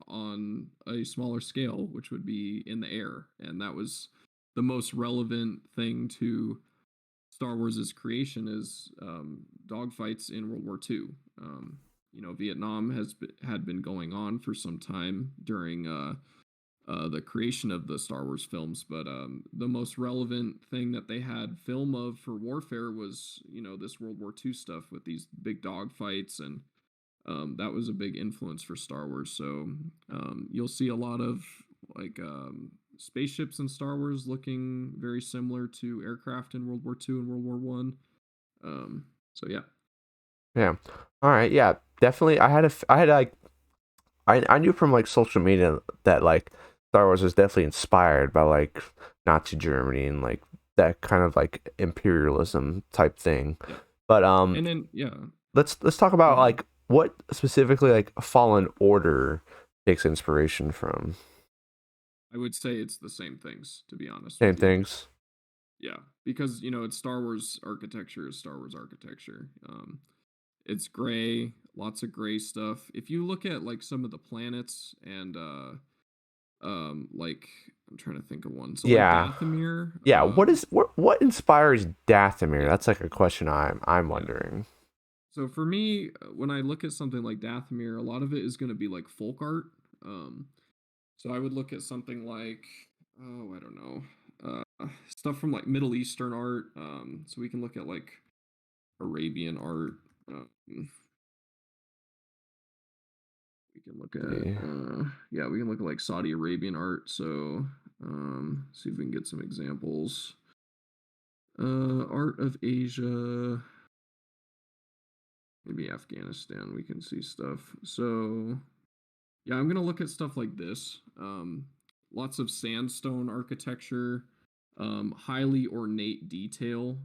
on a smaller scale, which would be in the air. And that was the most relevant thing to Star Wars's creation is dogfights in World War II. Vietnam had been going on for some time during the creation of the Star Wars films, but the most relevant thing that they had film of for warfare was, this World War II stuff with these big dog fights, and that was a big influence for Star Wars. So you'll see a lot of like spaceships in Star Wars looking very similar to aircraft in World War II and World War One. So yeah. Yeah. All right. Yeah. Definitely. I had like I knew from like social media that like Star Wars was definitely inspired by like Nazi Germany and like that kind of like imperialism type thing. Yeah. But And then yeah, let's talk go about ahead. like what specifically like Fallen Order takes inspiration from. I would say it's the same things, to be honest Same with you. things. Yeah, because it's Star Wars architecture is Star Wars architecture. It's gray, lots of gray stuff. If you look at like some of the planets and like I'm trying to think of one. So like Yeah. Dathomir, Yeah. What inspires Dathomir? yeah, That's like a question I'm yeah. wondering. So for me, when I look at something like Dathomir, a lot of it is going to be like folk art. Um, so I would look at something like, oh, I don't know, stuff from like Middle Eastern art. So we can look at like Arabian art. We can look at, See. yeah, we can look at like Saudi Arabian art. So see if we can get some examples. Art of Asia, maybe Afghanistan. We can see stuff. So yeah, I'm gonna look at stuff like this. Lots of sandstone architecture, highly ornate detail.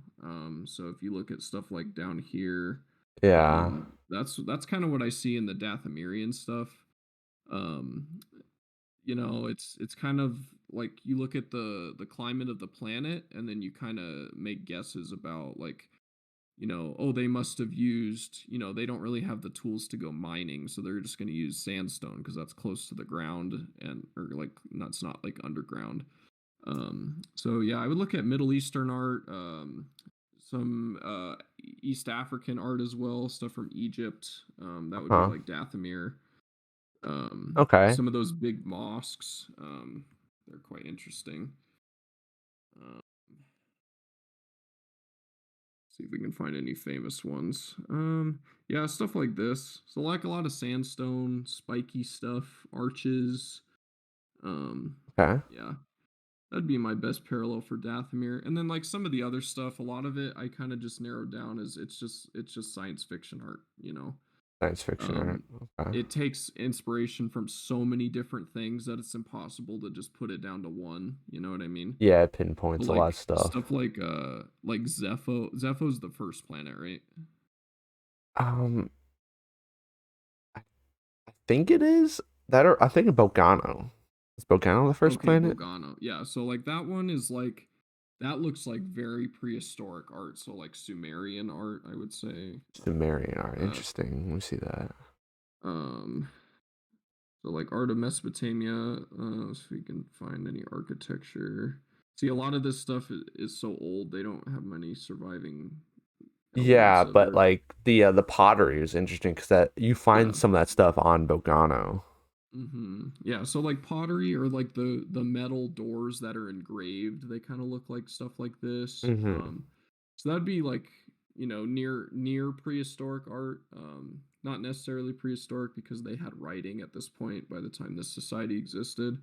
So if you look at stuff like down here, Yeah. that's kind of what I see in the Dathomirian stuff. Um, it's kind of like you look at the climate of the planet, and then you kind of make guesses about like oh, they must have used, they don't really have the tools to go mining, so they're just going to use sandstone because that's close to the ground and or like that's not like underground. So yeah, I would look at Middle Eastern art, some East African art as well, stuff from Egypt. That would be Huh. like Dathomir. Okay. Some of those big mosques, they're quite interesting. Um, See if we can find any famous ones. Yeah, stuff like this. So like a lot of sandstone, spiky stuff, arches. Um, Okay. yeah, that'd be my best parallel for Dathomir. And then like some of the other stuff, a lot of it I kind of just narrowed down as it's just science fiction art. Science fiction art. Um, Okay. it takes inspiration from so many different things that it's impossible to just put it down to one. You know what I mean? Yeah, it So pinpoints a lot of like stuff. stuff like Zepho. Zepho's the first planet, right? Um, I think it is that, or I think Bogano. Is Bogano the first Okay, planet? Bogano. Yeah, so like that one is like that looks like very prehistoric art, so like Sumerian art, I would say. Sumerian art. Uh Interesting. Let me see that. um so like art of Mesopotamia, so we can find any architecture. See, a lot of this stuff is so old, they don't have many surviving elements Yeah, of but it. like the pottery is interesting because that you Yeah. find some of that stuff on Bogano. Yeah, so like pottery or like the metal doors that are engraved, they kind of look like stuff like this. Mm-hmm. So that'd be like, near prehistoric art. Not necessarily prehistoric because they had writing at this point by the time this society existed.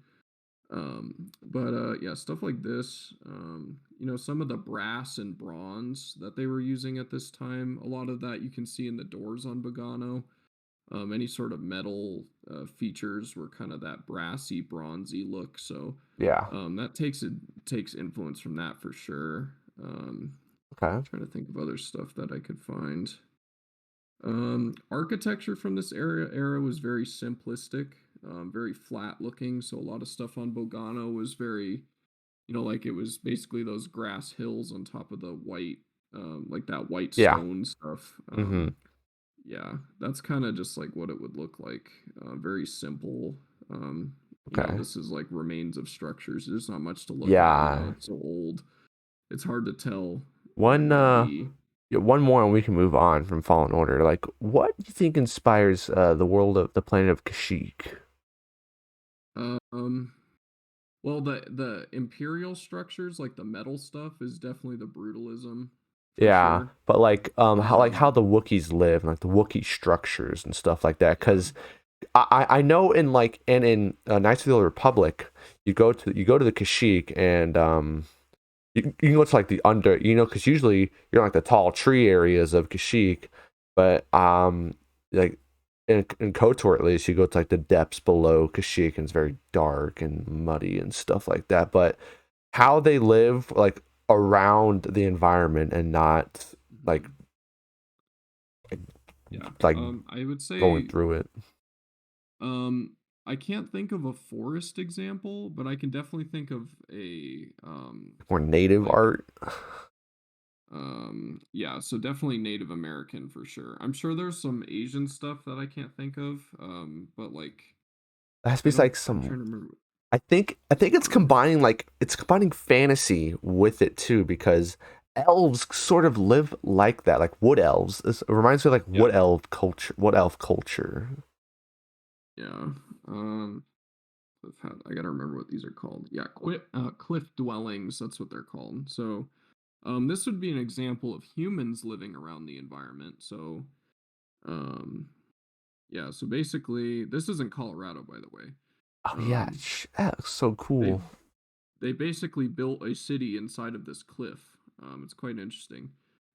But yeah, stuff like this. Some of the brass and bronze that they were using at this time, a lot of that you can see in the doors on Bogano. Any sort of metal features were kind of that brassy, bronzy look. So Yeah. that takes influence from that for sure. Okay. Trying to think of other stuff that I could find. Architecture from this era was very simplistic, very flat looking. So a lot of stuff on Bogano was very, like it was basically those grass hills on top of the white, like that white Yeah. stone stuff. Mm-hmm. Yeah, that's kind of just like what it would look like. Very simple. Okay. This is like remains of structures. There's not much to look at. Yeah. It's so old. It's hard to tell what it One might be. yeah, one more and we can move on from Fallen Order. Like what do you think inspires the world of the planet of Kashyyyk? Um, Well, the imperial structures, like the metal stuff, is definitely the brutalism for Yeah, sure. but how Um, the Wookiees live, and like the Wookiee structures and stuff like that. yeah. Because I know in Knights of the Old Republic, you go to the Kashyyyk, and you can go to like the under, because usually you're in like the tall tree areas of Kashyyyk, but like in KOTOR at least, you go to like the depths below Kashyyyk, and it's very dark and muddy and stuff like that. But how they live like around the environment and not like Mhm. Yeah. like I would going say through it. um I can't think of a forest example, but I can definitely think of a More native like art. yeah, so definitely Native American for sure. I'm sure there's some Asian stuff that I can't think of, but like It has to I be don't. like I'm some. trying to remember I think some others. it's combining fantasy with it too, because elves sort of live like that, like wood elves. It reminds me of like Yeah, wood elf culture. yeah. Um, I gotta remember what these are called. Yeah, cliff dwellings. That's what they're called. So, this would be an example of humans living around the environment. So, um, yeah. So basically, this is in Colorado, by the way. Oh yeah, Um, that looks so they cool. they basically built a city inside of this cliff. It's quite interesting.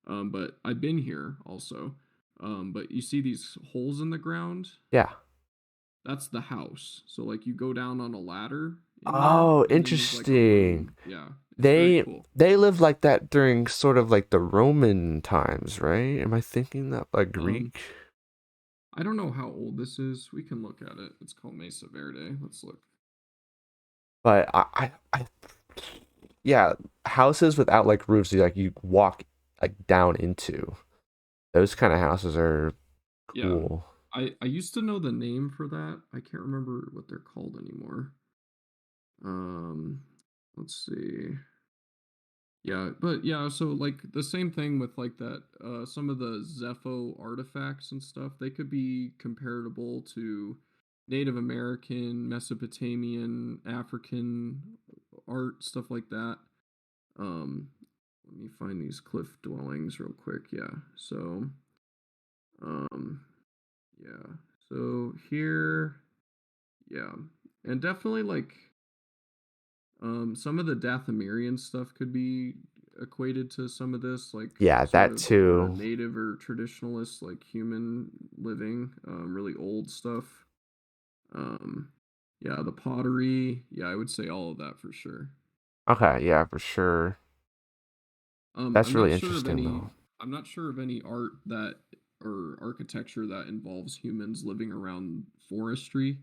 But I've been here also. But you see these holes in the ground? Yeah. That's the house. So like you go down on a ladder in here, Oh, and then there's like a interesting. room. Yeah, it's very They cool. they lived like that during sort of like the Roman times, right? Am I thinking that like Um, Greek? I don't know how old this is. We can look at it. It's called Mesa Verde. Let's look. But yeah, houses without like roofs, you walk like down into. Those kind of houses are Yeah, cool. I used to know the name for that. I can't remember what they're called anymore. Um, let's see. Yeah, but yeah, so like the same thing with like that some of the Zepho artifacts and stuff, they could be comparable to Native American, Mesopotamian, African art, stuff like that. Um Let me find these cliff dwellings real quick. Yeah. So um yeah. So here, yeah. And definitely like some of the Dathomirian stuff could be equated to some of this, like Yeah, sort that of too. native or traditionalist, like human living, really old stuff. Um, yeah, the pottery. Yeah, I would say all of that for sure. Okay, yeah, for sure. That's I'm really not sure of interesting any. though. I'm not sure of any art that or architecture that involves humans living around forestry.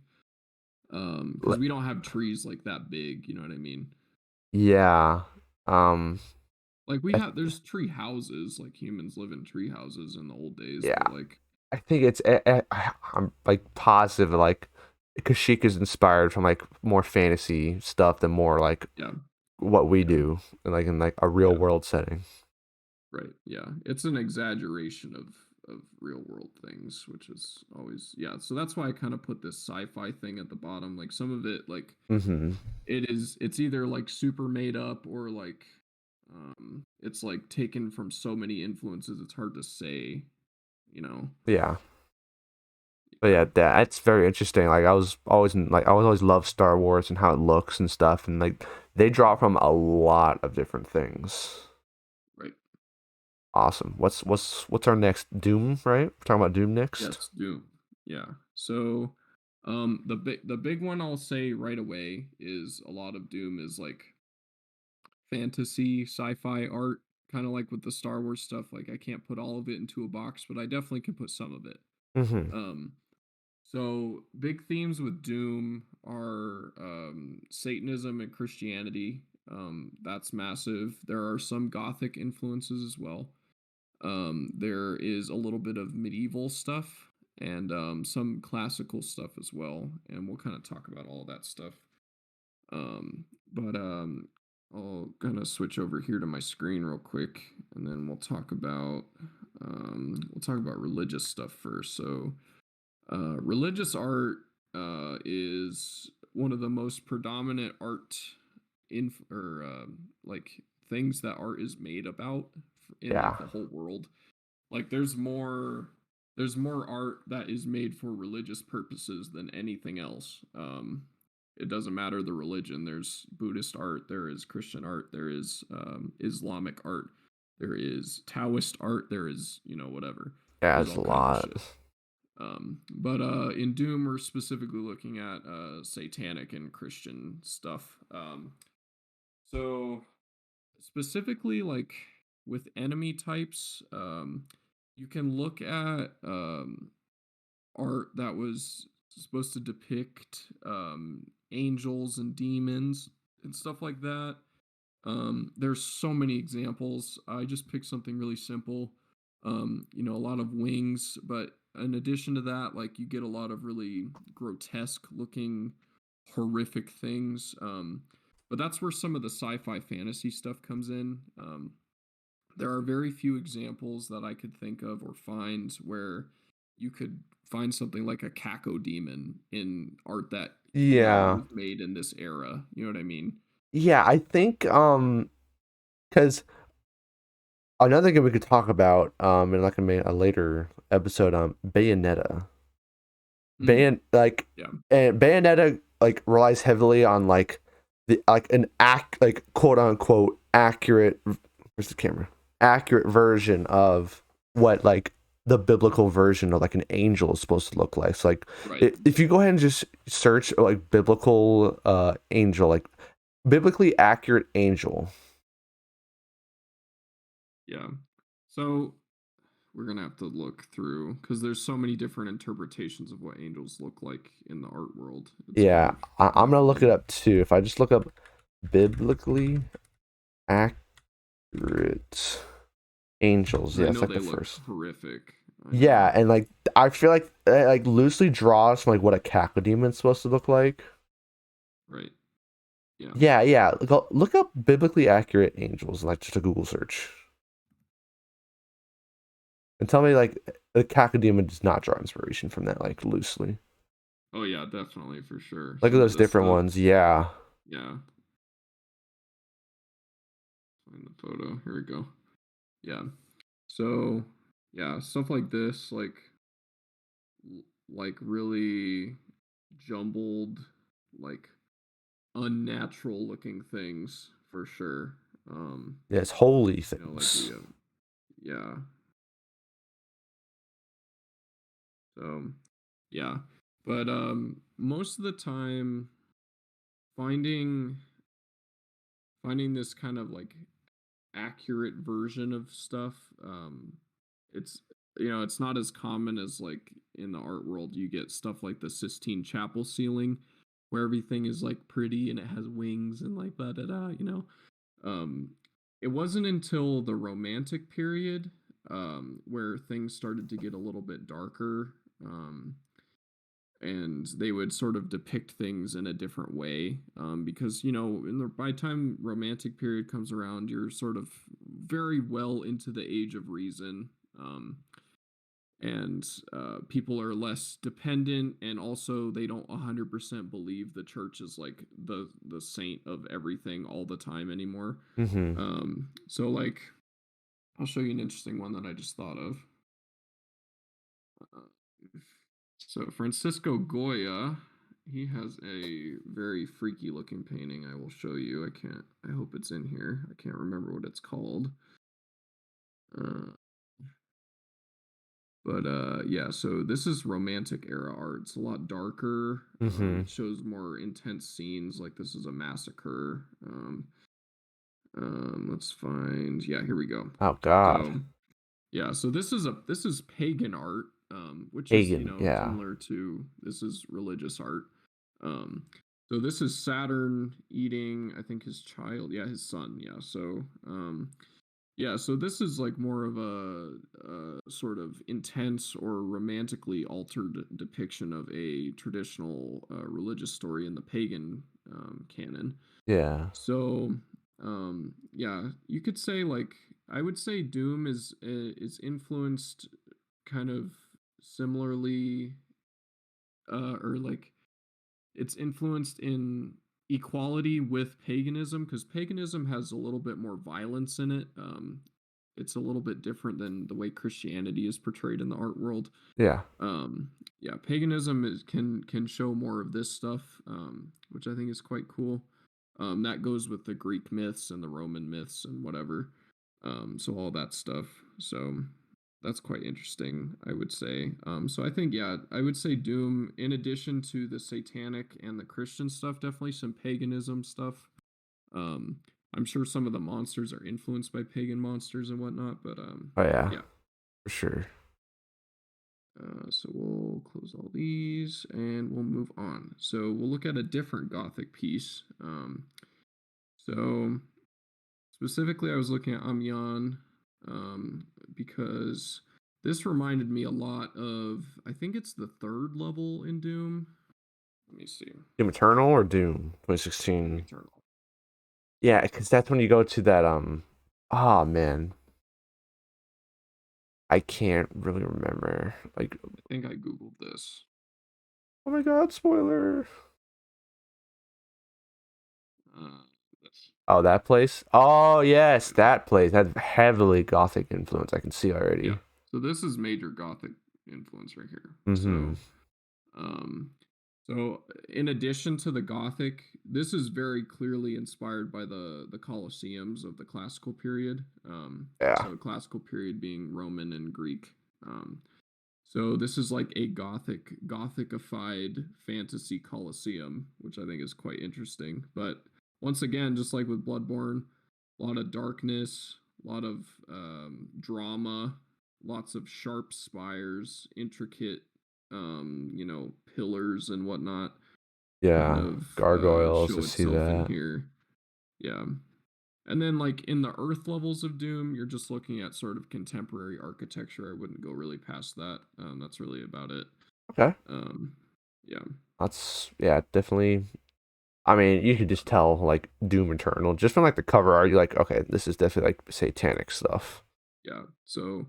Because L- we don't have trees like that big. You know what I mean? Yeah. Um Like we I, have there's tree houses, like humans live in tree houses in the old days, yeah. but like I think I'm like positive like Kashyyyk is inspired from like more fantasy stuff than more like yeah, what we yeah, do in like a real yeah, world setting. right. Yeah. It's an exaggeration of real world things, which is always yeah. So that's why I kind of put this sci-fi thing at the bottom. Like some of it like Mhm. it's either like super made up or like it's like taken from so many influences it's hard to say, you know. Yeah. But Yeah. yeah, that's very interesting. Like I was always loved Star Wars and how it looks and stuff, and like they draw from a lot of different things. Right. Awesome. What's our next Doom, right? We're talking about Doom next. Yes, Doom. Yeah. So, the big one I'll say right away is a lot of Doom is like fantasy, sci-fi art, kind of like with the Star Wars stuff. Like I can't put all of it into a box, but I definitely can put some of it. Mm-hmm. Um, so big themes with Doom are Satanism and Christianity. That's massive. There are some Gothic influences as well. There is a little bit of medieval stuff and some classical stuff as well, and we'll kind of talk about all that stuff. But I'll gonna switch over here to my screen real quick, and then we'll talk about religious stuff first. So religious art is one of the most predominant art in or like things that art is made about in Yeah. like the whole world. Like there's more art that is made for religious purposes than anything else. It doesn't matter the religion. There's Buddhist art, there is Christian art, there is Islamic art, there is Taoist art, there is, whatever. Yeah, There's it's all a kinds of lot. shit. But in Doom, we're specifically looking at satanic and Christian stuff. So specifically, like with enemy types, you can look at art that was supposed to depict angels and demons and stuff like that. There's so many examples. I just picked something really simple. A lot of wings, but in addition to that, like you get a lot of really grotesque looking, horrific things. But that's where some of the sci-fi fantasy stuff comes in. There are very few examples that I could think of or find where you could find something like a cacodemon in art that Yeah. was made in this era. You know what I mean? Yeah, I think because another thing we could talk about in like a later episode, Bayonetta. Mm, yeah. And Bayonetta like relies heavily on like the like an like quote unquote accurate, where's the camera, accurate version of what like the biblical version of like an angel is supposed to look like. So like Right. if you go ahead and just search like biblical angel, like biblically accurate angel. Yeah. So we're gonna have to look through because there's so many different interpretations of what angels look like in the art world. It's kind Yeah, of I'm gonna look it baffling. up too. If I just look up biblically accurate angels, 'Cause yeah, I it's know like they the look first. horrific. I know. Yeah, and like I feel like like loosely draws from like what a cacodemon's supposed to look like. Right. Yeah. Yeah, yeah. Look up biblically accurate angels, like just a Google search, and tell me like the cacodemon does not draw inspiration from that, like loosely. Oh yeah, definitely for sure. Look at Some of those this different stuff. ones. Yeah, Yeah. Find the photo. Here we go. Yeah. So yeah, stuff like this, like really jumbled, like unnatural looking things for sure. Um, yes, holy like we things. have, yeah. So yeah, but most of the time, finding finding this kind of like accurate version of stuff, it's it's not as common as like in the art world. You get stuff like the Sistine Chapel ceiling, where everything is like pretty and it has wings and like da da da. Um, it wasn't until the Romantic period where things started to get a little bit darker, and they would sort of depict things in a different way. Because by the time Romantic period comes around, you're sort of very well into the age of reason. And people are less dependent, and also they don't 100% believe the church is like the saint of everything all the time anymore. Mm-hmm. So like I'll show you an interesting one that I just thought of. So Francisco Goya, he has a very freaky looking painting I will show you. I hope it's in here. I can't remember what it's called. Uh, but yeah, so this is Romantic era art. It's a lot darker. Mm-hmm. It shows more intense scenes, like this is a massacre. Let's find, yeah, here we go. Oh God, So yeah, so this is pagan art, which is pagan. Yeah, similar to this is religious art. Um, so this is Saturn eating, I think, his child. Yeah, his son. Yeah. So yeah, so this is like more of a sort of intense or romantically altered depiction of a traditional religious story in the pagan canon. yeah. So, yeah, you could say like I would say Doom is influenced kind of similarly, or like it's influenced in equality with paganism because paganism has a little bit more violence in it. It's a little bit different than the way Christianity is portrayed in the art world. Yeah. Um, yeah, paganism can show more of this stuff, which I think is quite cool. That goes with the Greek myths and the Roman myths and whatever. So all that stuff. So that's quite interesting, I would say. So I think yeah, I would say Doom, in addition to the satanic and the Christian stuff, definitely some paganism stuff. Um, I'm sure some of the monsters are influenced by pagan monsters and whatnot, but Oh yeah, yeah. for sure. So we'll close all these and we'll move on. So we'll look at a different Gothic piece. So specifically, I was looking at Amiens because this reminded me a lot of, I think it's the third level in Doom. Let me see. Doom Eternal or Doom Doom 2016? Eternal. Yeah, because that's when you go to that oh man, I can't really remember. Like, I think I Googled this. oh my god, spoiler. Uh, this. Oh, that place? Oh yes, that place. That's heavily Gothic influence. I can see Yeah. already. So this is major Gothic influence right here. Mm-hmm. Um, so in addition to the Gothic, this is very clearly inspired by the Colosseums of the classical period. Yeah. So classical period being Roman and Greek. So this is like a Gothicified fantasy Colosseum, which I think is quite interesting. But once again, just like with Bloodborne, a lot of darkness, a lot of drama, lots of sharp spires, intricate, pillars and whatnot. Kind Yeah. of Gargoyles, I show see itself in that. here. Yeah. And then, like in the Earth levels of Doom, you're just looking at sort of contemporary architecture. I wouldn't go really past that. That's really about it. Okay. Um, yeah, That's yeah, definitely. I mean, you could just tell like Doom Eternal just from like the cover art. You're like, okay, this is definitely like satanic stuff. yeah. So,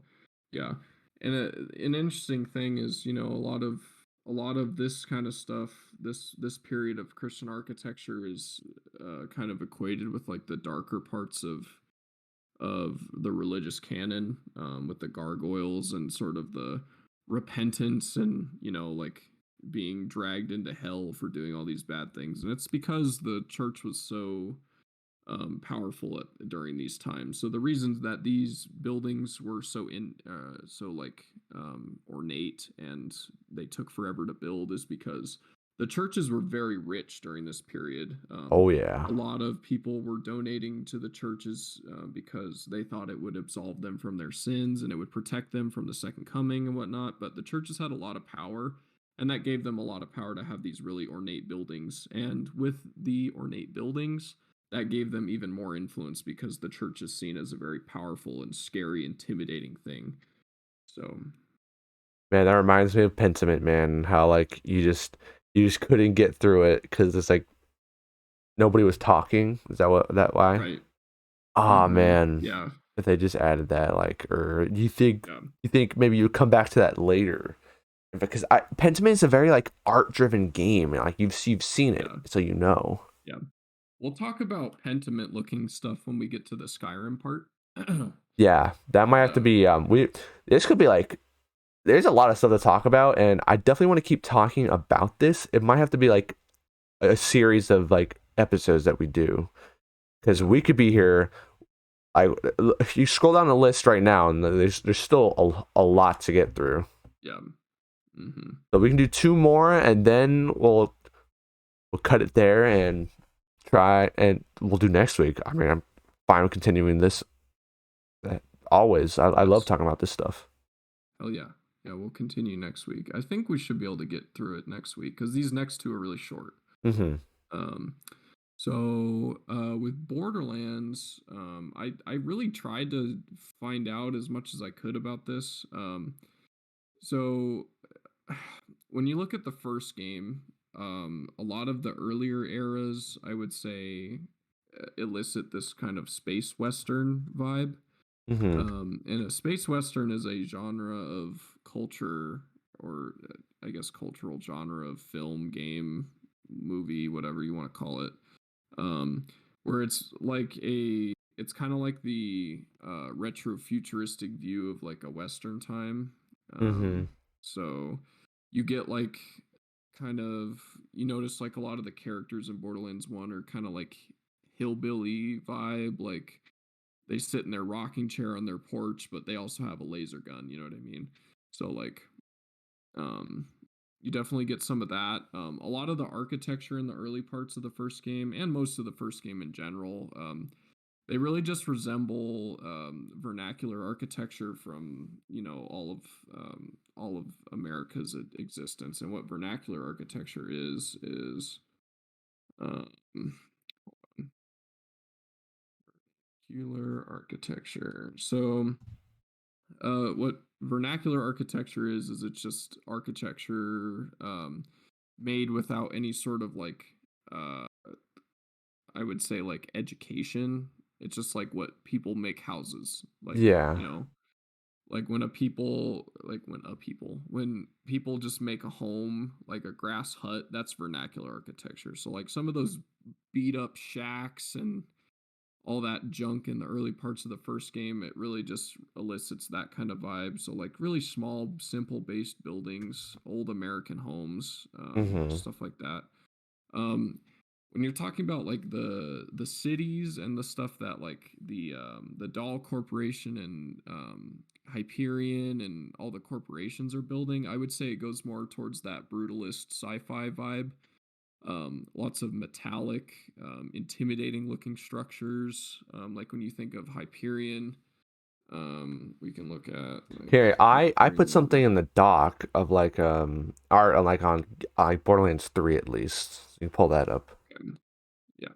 yeah, and an interesting thing is, a lot of this kind of stuff, this period of Christian architecture is kind of equated with like the darker parts of the religious canon, with the gargoyles and sort of the repentance and like being dragged into hell for doing all these bad things, and it's because the church was so powerful during these times. So the reasons that these buildings were so like ornate and they took forever to build is because the churches were very rich during this period. Oh yeah. A lot of people were donating to the churches because they thought it would absolve them from their sins and it would protect them from the second coming and whatnot. But the churches had a lot of power, and that gave them a lot of power to have these really ornate buildings. And with the ornate buildings, that gave them even more influence because the church is seen as a very powerful and scary, intimidating thing. So, Man, that reminds me of Pentiment, man. How like you just couldn't get through it because it's like nobody was talking. Is that why? right. Ah man, Yeah. if they just added that, like, or Yeah. you think maybe you come back to that later? Because Pentiment is a very like art driven game, and like you've seen it, Yeah. so you know. Yeah. We'll talk about Pentiment looking stuff when we get to the Skyrim part. Yeah, that might but have to be we. This could be like there's a lot of stuff to talk about, and I definitely want to keep talking about this. It might have to be like a series of like episodes that we do because yeah. we could be here. I if you scroll down the list right now, and there's still a lot to get through. Yeah. Hmm. So we can do two more, and then we'll cut it there and try, and we'll do next week. I mean, I'm fine with continuing this. Always, I love Yes. talking about this stuff. Hell yeah. Yeah, we'll continue next week. I think we should be able to get through it next week because these next two are really short. Mm-hmm. Um, with Borderlands, I really tried to find out as much as I could about this. So when you look at the first game, a lot of the earlier eras, I would say, elicit this kind of space western vibe. Mm-hmm. And a space western is a genre of culture, or I guess cultural genre of film, game, movie, whatever you want to call it, um, where it's kind of like the retro-futuristic view of like a Western time. Mm-hmm. So you get like kind of you notice like a lot of the characters in Borderlands 1 are kind of like hillbilly vibe, like they sit in their rocking chair on their porch, but they also have a laser gun, you know what I mean? So like um you definitely get some of that. A lot of the architecture in the early parts of the first game and most of the first game in general, they really just resemble vernacular architecture from all of America's existence. And what vernacular architecture is um, vernacular architecture. So what vernacular architecture is it's just architecture made without any sort of like uh, I would say like education. It's just like what people make houses like, Yeah. you know, like when people just make a home like a grass hut, that's vernacular architecture. So like some of those beat up shacks and all that junk in the early parts of the first game, it really just elicits that kind of vibe. So like really small, simple based buildings, old American homes, Mm-hmm. stuff like that. Um, when you're talking about like the cities and the stuff that like the Doll Corporation and Hyperion and all the corporations are building, I would say it goes more towards that brutalist sci-fi vibe. Lots of metallic, intimidating looking structures. Like when you think of Hyperion, we can look at like Here, I put something Hyperion. in the doc of like art like on like Borderlands 3 at least. You can pull that up. Yeah.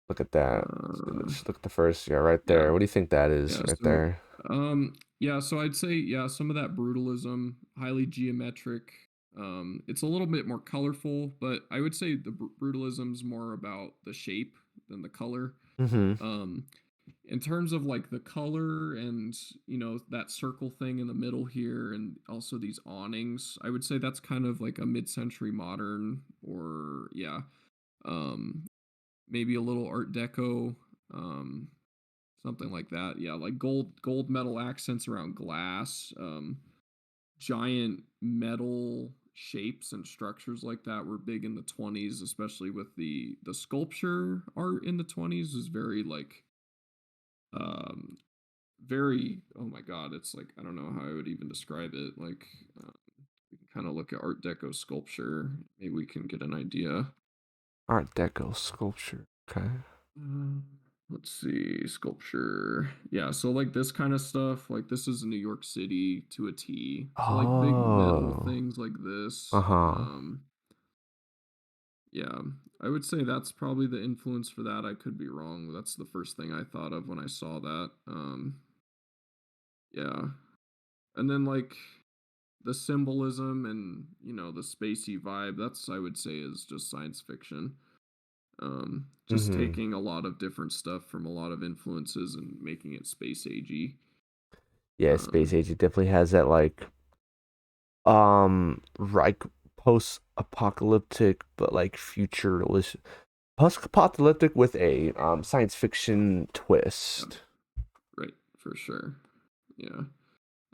Look at that. Uh, Just look at the first, yeah, right yeah. there. What do you think that is Yeah. right So, there? yeah. So I'd say, yeah, some of that brutalism, highly geometric. It's a little bit more colorful, but I would say the brutalism's more about the shape than the color. Mm-hmm. Um, in terms of like the color and that circle thing in the middle here, and also these awnings, I would say that's kind of like a mid-century modern, or yeah, um, maybe a little Art Deco. Um, Something like that. Yeah, like gold metal accents around glass, giant metal shapes and structures like that were big in the 20s, especially with the sculpture art in the 20s is very like um very, oh my god, it's like I don't know how I would even describe it. Like we can kind of look at Art Deco sculpture, maybe we can get an idea. Art Deco sculpture. Okay. Uh, let's see, sculpture. Yeah, so like this kind of stuff, like this is New York City to a T. So like big metal Oh. things like this. Uh-huh. Yeah, I would say that's probably the influence for that. I could be wrong. But that's the first thing I thought of when I saw that. Yeah. And then like the symbolism and the spacey vibe, that's I would say is just science fiction. Just Mm-hmm. taking a lot of different stuff from a lot of influences and making it space agey. Yeah, Space Um, Age it definitely has that like post-apocalyptic but like futuristic post-apocalyptic with a science fiction yeah, twist. right, for sure. Yeah.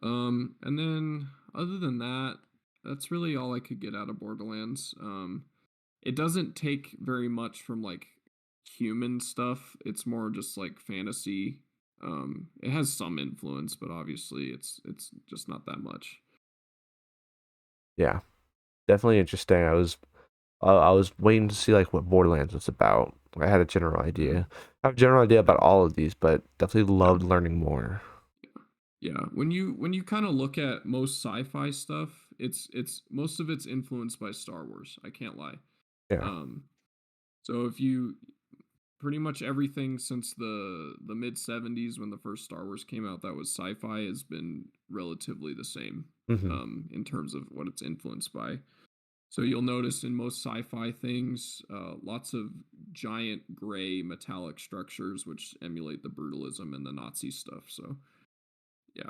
And then other than that, that's really all I could get out of Borderlands. It doesn't take very much from like human stuff. It's more just like fantasy. It has some influence, but obviously it's just not that much. Yeah, definitely interesting. I was waiting to see like what Borderlands was about. I had a general Mm, idea. I have a general idea about yeah, all of these, but definitely yeah, loved learning more. yeah. When you kind of look at most sci-fi stuff, it's most of it's influenced by Star Wars. I can't lie. Yeah. Um, so if you pretty much everything since the mid 70s when the first Star Wars came out that was sci-fi has been relatively the same Hmm. in terms of what it's influenced by. So you'll notice in most sci-fi things, lots of giant gray metallic structures which emulate the brutalism and the Nazi stuff. So yeah.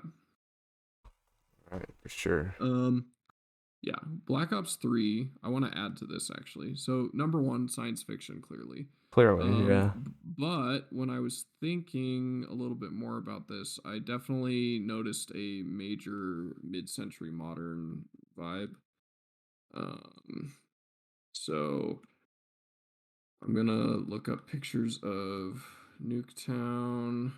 Right, for sure. Um Yeah, Black Ops 3, I want to add to this actually. So, number 1, science fiction clearly. Clearly, yeah. But when I was thinking a little bit more about this, I definitely noticed a major mid-century modern vibe. Um, so I'm gonna look up pictures of Nuketown.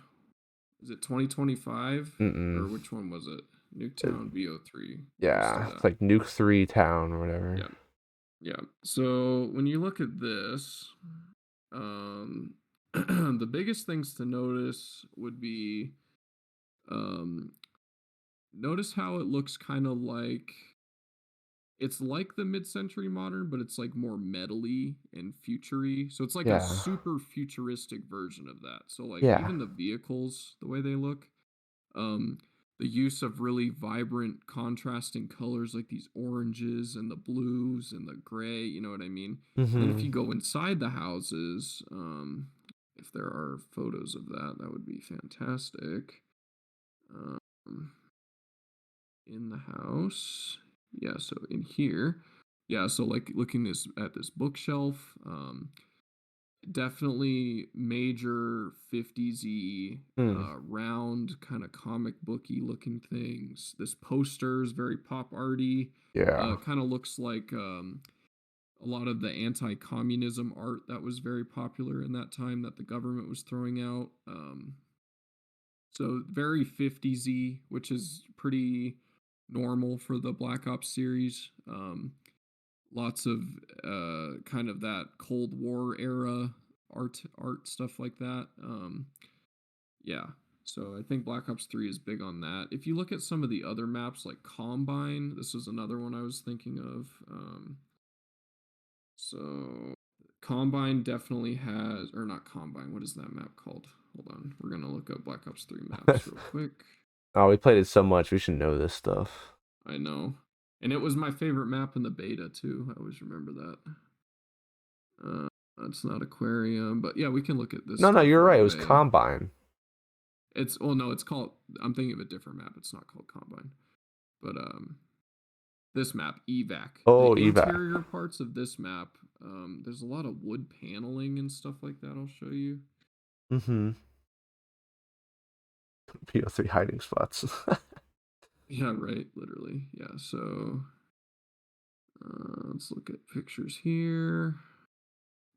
Is it 2025 Mm-mm. or which one was it? Uh, Nuketown VO3. Let's do Yeah, it's that. like Nuke 3 Town or whatever. Yeah. Yeah. So when you look at this, um, the biggest things to notice would be um, notice how it looks kind of like it's like the mid-century modern, but it's like more metally and futury. So it's like a Yeah. super futuristic version of that. So like Yeah. even the vehicles, the way they look, um, the use of really vibrant contrasting colors like these oranges and the blues and the gray, you know what I mean? And then if Mm-hmm. you go inside the houses, if there are photos of that, that would be fantastic. Um, in the house. Yeah, so in here. Yeah, so like looking this at this bookshelf, definitely major 50s-y Mm. round kind of comic booky looking things. This poster is very pop arty. Yeah. Kind of looks like a lot of the anti-communism art that was very popular in that time that the government was throwing out. So very 50s-y, which is pretty normal for the Black Ops series. Lots of kind of that Cold War era art stuff like that. Yeah. So I think Black Ops 3 is big on that. If you look at some of the other maps like Combine, this is another one I was thinking of. So Combine definitely has, or not Combine, what is that map called? Hold on. We're going to look up Black Ops 3 maps real quick. Oh, we played it so much. We should know this stuff. I know. And it was my favorite map in the beta too. I always remember that. It's not aquarium, but yeah, we can look at this No, no, stuff you're right right. It was away. Combine. It's well, no, it's called. I'm thinking of a different map. It's not called Combine, but this map evac. Oh, The evac. interior parts of this map, there's a lot of wood paneling and stuff like that. I'll show you. Mm-hmm. PO3 hiding spots. Yeah, right. Literally. Yeah. So let's look at pictures here.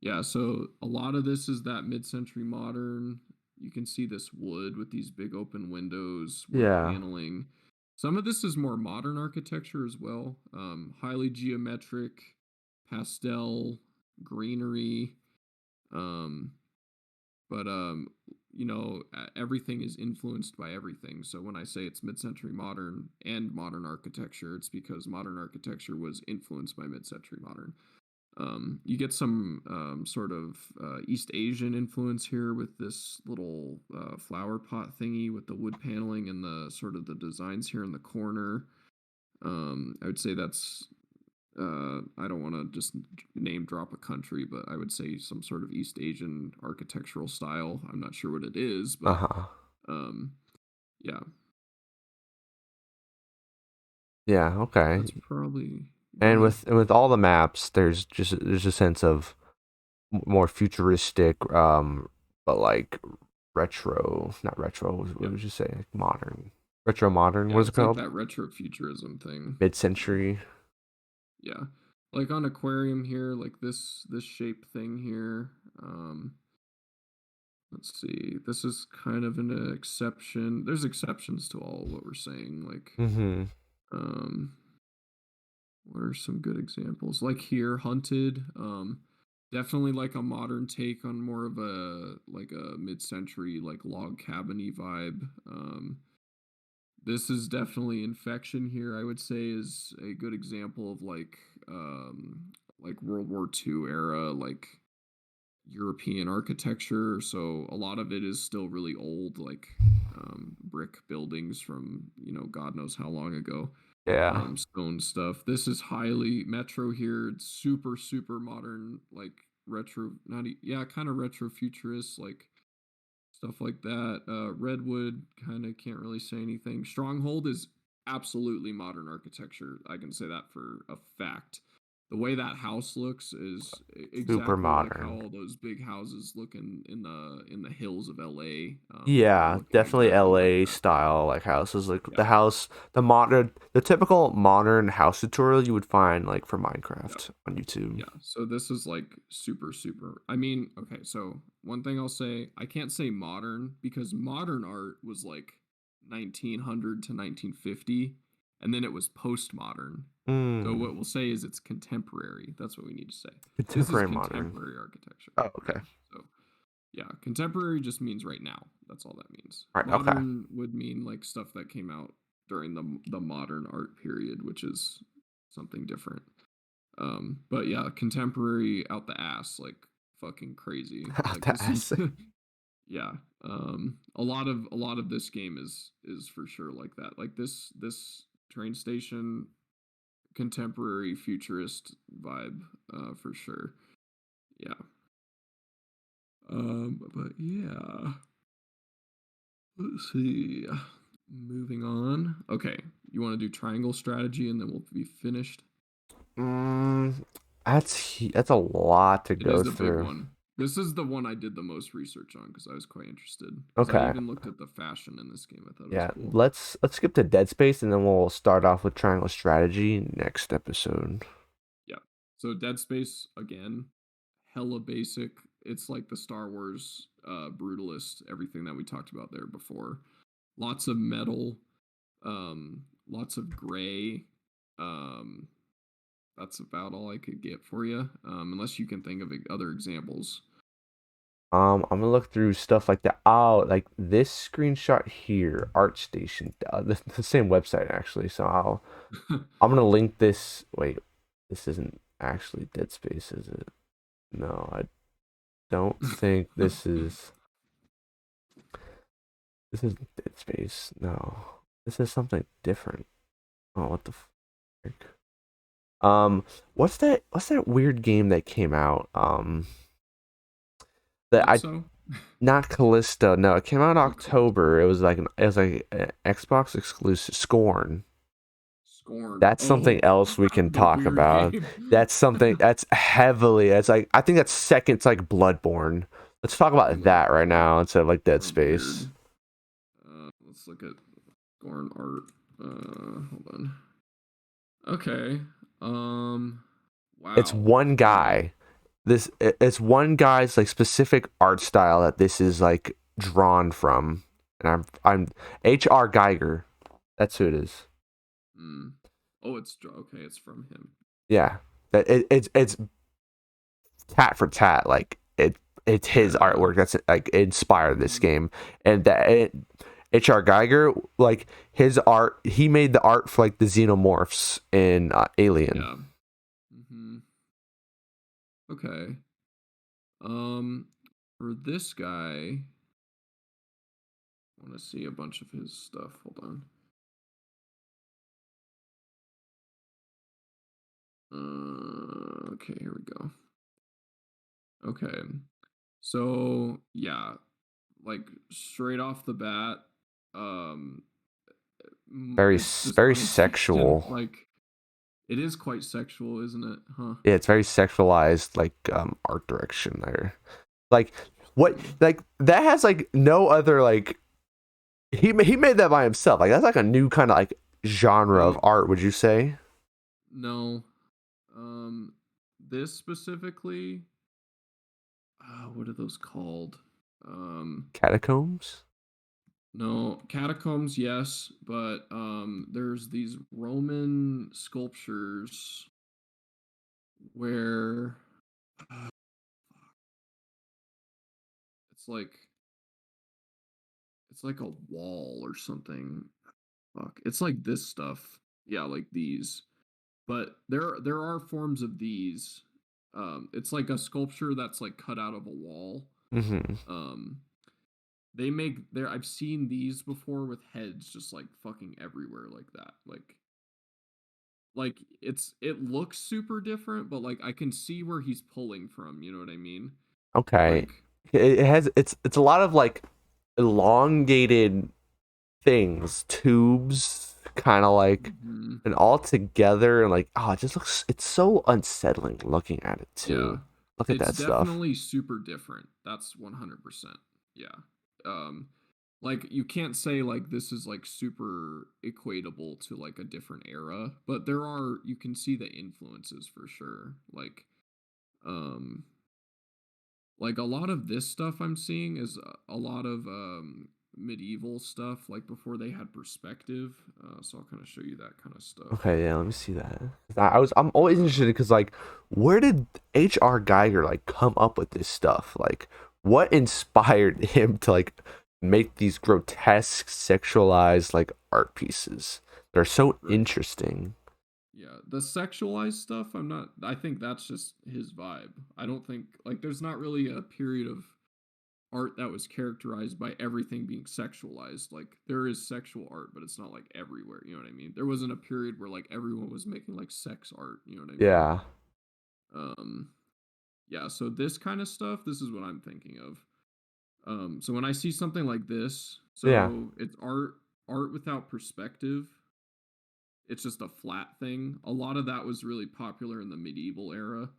Yeah, so a lot of this is that mid-century modern. You can see this wood with these big open windows, wood Yeah. paneling. Some of this is more modern architecture as well. Highly geometric, pastel, greenery. Um, but everything is influenced by everything. So when I say it's mid-century modern and modern architecture, it's because modern architecture was influenced by mid-century modern. You get some sort of East Asian influence here with this little flower pot thingy with the wood paneling and the sort of the designs here in the corner. I would say that's I don't want to just name drop a country, but I would say some sort of East Asian architectural style. I'm not sure what it is, but Uh-huh. um, yeah, Yeah, okay. that's probably And yeah, with all the maps, there's a sense of more futuristic, but like retro, not retro. What yep, would you say? Like modern, retro modern. What yeah. is it It's like called? that retro-futurism thing. Mid-century. Yeah. Like on aquarium here, like this shape thing here. Let's see. This is kind of an exception. There's exceptions to all what we're saying. Like, Mm-hmm. um, what are some good examples? Like here, hunted. Definitely like a modern take on more of a like a mid-century like log cabiny vibe. This is definitely infection here. I would say is a good example of like World War II era like European architecture. So a lot of it is still really old, like brick buildings from God knows how long ago. Yeah. Stone stuff. This is highly metro here. It's super super modern, like retro. Not yeah, kind of retro futurist like stuff like that. Redwood kind of can't really say anything. Stronghold is absolutely modern architecture. I can say that for a fact. The way that house looks is Super exactly like how modern. all those big houses look in the hills of LA. They Yeah, look definitely exactly like LA that. style like houses, like Yeah, the house, the modern, the typical modern house tutorial you would find like for yeah, Minecraft on YouTube. yeah. So this is like super, super. I mean, okay. So one thing I'll say, I can't say modern because modern art was like 1900 to 1950, and then it was postmodern. So Mm, what we'll say is it's contemporary. That's what we need to say. This is contemporary modern. contemporary architecture. Oh, Yeah. okay. So yeah, contemporary just means right now. That's all that means. Right, okay. Modern would mean like stuff that came out during the modern art period, which is something different. But yeah, contemporary out the ass, like fucking crazy. Like The this is ass. yeah. A lot of this game is for sure like that. Like this train station, contemporary futurist vibe, for sure. Yeah. But yeah. Let's see. Moving on. Okay. You want to do triangle strategy and then we'll be finished? Mm, that's a lot to It go is a big through. one. This is the one I did the most research on because I was quite interested. Because I Okay. even looked at the fashion in this game. I thought it was Yeah, cool. let's skip to Dead Space and then we'll start off with Triangle Strategy next episode. Yeah. So Dead Space again, hella basic. It's like the Star Wars brutalist, everything that we talked about there before. Lots of metal, lots of gray. Um, that's about all I could get for you, unless you can think of other examples. I'm gonna look through stuff like that. Oh, like this screenshot here, ArtStation, the same website actually. So I'm gonna link this. Wait, this isn't actually Dead Space, is it? No, I don't think this is Dead Space. No, this is something different. Oh, what the frick? Um, what's that weird game that came out? That I Calypso? Not Callisto. No, it came out in Not Calypso. October. It was like an Xbox exclusive. Scorn. Scorn. That's something Oh, else we can the talk weird about. game. That's something that's heavily. It's like I think that's second. It's like Bloodborne. Let's talk about that right now instead of like Dead Sounds Space. weird. Let's look at Scorn art. Hold on. Okay. Um. It's Wow. one guy. It's one guy's like specific art style that this is like drawn from, and I'm H.R. Geiger. That's who it is. Hmm. Oh, okay. It's from him. Yeah, it's tat for tat. Like it's his Yeah. artwork that's like inspired this Mhm. game, and H.R. Geiger, like his art, he made the art for like the xenomorphs in Alien. Yeah. Hmm. Okay. Um. For this guy, I want to see a bunch of his stuff. Hold on. Okay. Here we go. Okay. So yeah, like straight off the bat, um, it's just Very unintelligent. sexual. Like it is quite sexual, isn't it? Huh? Yeah, it's very sexualized like art direction there. Like what Hmm. like that has like no other like he made that by himself. Like that's like a new kind of like genre of Yep. art, would you say? No. Um, this specifically. What are those called? Um, Catacombs? no, catacombs. Yes, but there's these Roman sculptures where uh, it's like it's like a wall or something. Fuck. It's like this stuff. Yeah, like these. But there are forms of these. It's like a sculpture that's like cut out of a wall. Mm-hmm. Um they make there I've seen these before with heads just like fucking everywhere like that. Like it looks super different, but like I can see where he's pulling from, you know what I mean? Okay. Like It has it's a lot of like elongated things, tubes, kind of like, Hmm. and all together, and like, oh, it just looks, it's so unsettling looking at it Yeah. too. Look at It's that stuff. definitely super different. That's 100%. Yeah. Um like you can't say like this is like super equatable to like a different era, but there are you can see the influences for sure. Um like a lot of this stuff I'm seeing is a lot of medieval stuff like before they had perspective. So I'll kind of show you that kind of stuff. Okay, yeah, let me see that. 'Cause I'm always Uh interested because like, where did H.R. Geiger like come up with this stuff? Like, what inspired him to like make these grotesque, sexualized like art pieces? They're so right. interesting. Yeah, the sexualized stuff, I think that's just his vibe. I don't think like there's not really a period of art that was characterized by everything being sexualized. Like there is sexual art, but it's not like everywhere, you know what I mean? There wasn't a period where like everyone was making like sex art, you know what I mean? Yeah, Um yeah, so this kind of stuff, this is what I'm thinking of. So when I see something like this, yeah, so it's art without perspective. It's just a flat thing. A lot of that was really popular in the medieval era,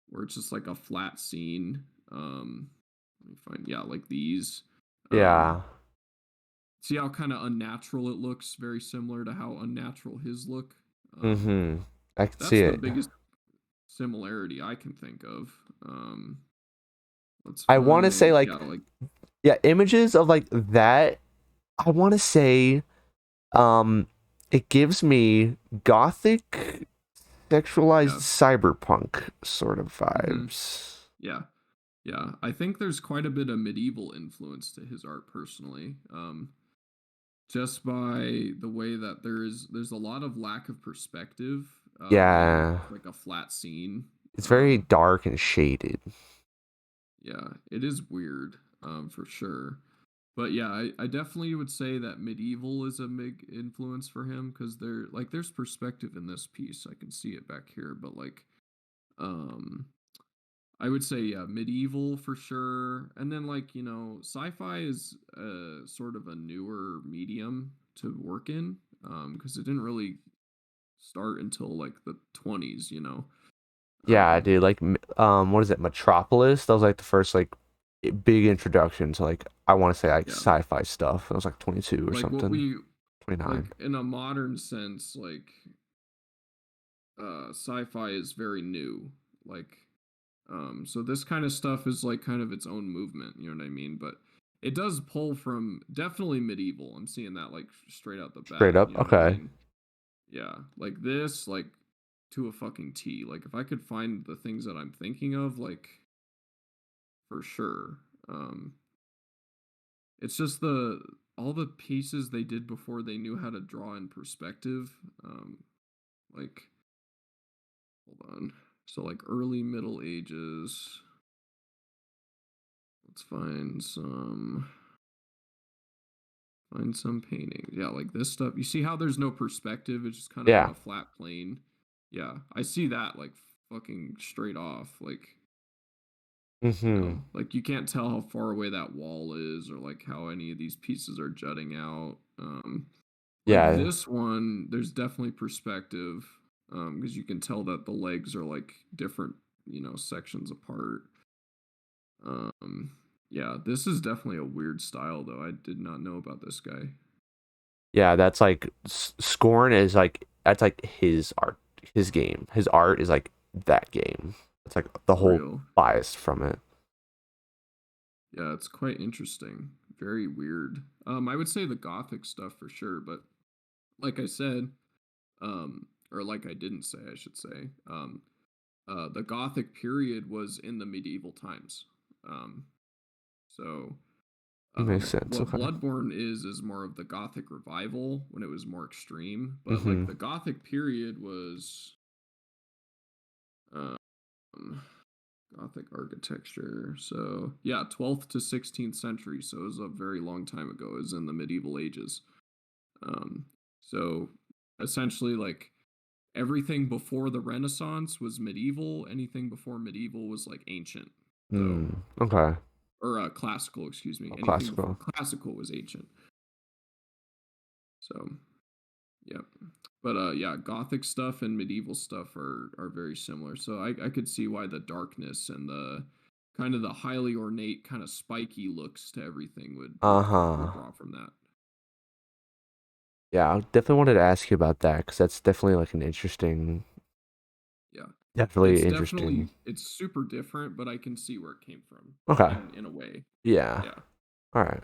where it's just like a flat scene. Let me find, yeah, like these. Um, yeah. See how kind of unnatural it looks, very similar to how unnatural his look. Um, Mm-hmm. I can see that's the it. biggest similarity I can think of. Um, let's I want to say find, like, yeah, like, yeah, images of like that. I want to say, um, it gives me gothic, sexualized yeah, cyberpunk sort of mm-hmm, vibes. yeah. Yeah, I think there's quite a bit of medieval influence to his art personally. Just by the way that there's a lot of lack of perspective, and Yeah, like a flat scene. it's very Um, dark and shaded. yeah, it is weird, for sure. But yeah, I definitely would say that medieval is a big influence for him because there's perspective in this piece. I can see it back here, but like um I would say yeah, medieval for sure. And then like, sci-fi is sort of a newer medium to work in because it didn't really start until like the 20s, you know. Yeah, Um dude. Like, what is it? Metropolis. That was like the first like big introduction to like, I want to say like yeah. sci-fi stuff. It was like 22 or Like what something. we 29. like in a modern sense like sci-fi is very new. Like so this kind of stuff is like kind of its own movement, you know what I mean? But it does pull from definitely medieval. I'm seeing that like straight out the Straight bat, up. you know what I Okay. mean? Yeah, like this, like to a fucking T. Like if I could find the things that I'm thinking of, like for sure. Um, it's just the all the pieces they did before they knew how to draw in perspective. Like hold on. So like early Middle Ages. Let's find some paintings. Yeah, like this stuff. You see how there's no perspective? It's just kind of like Yeah. a flat plane. Yeah, I see that like fucking straight off. Like, Mm-hmm. like you can't tell how far away that wall is or like how any of these pieces are jutting out. Like Yeah. this one, there's definitely perspective because you can tell that the legs are like different, sections apart. Um, yeah, this is definitely a weird style though. I did not know about this guy. Yeah. That's like Scorn is like that's like his art, his game. His art is like that game. It's like the whole Real. bias from it. Yeah, it's quite interesting. Very weird. I would say the gothic stuff for sure, but like I said, or like I didn't say, I should say, the gothic period was in the medieval times. Um, so Makes sense. what Okay. Bloodborne is more of the gothic revival when it was more extreme, but like Mm-hmm. the gothic period was um Gothic architecture. So yeah, 12th to 16th century. So it was a very long time ago. It was in the medieval ages. So essentially, like everything before the Renaissance was medieval. Anything before medieval was like ancient. So Mm. Okay. or classical, excuse me. Oh, Anything before classical. classical was ancient. So Yep. But yeah, Gothic stuff and medieval stuff are very similar. So I could see why the darkness and the kind of the highly ornate, kind of spiky looks to everything would Uh-huh. draw from that. Yeah, I definitely wanted to ask you about that because that's definitely like an interesting, Yeah. definitely interesting. It's super different, but I can see where it came from Okay. in a way. Yeah. Yeah. All right.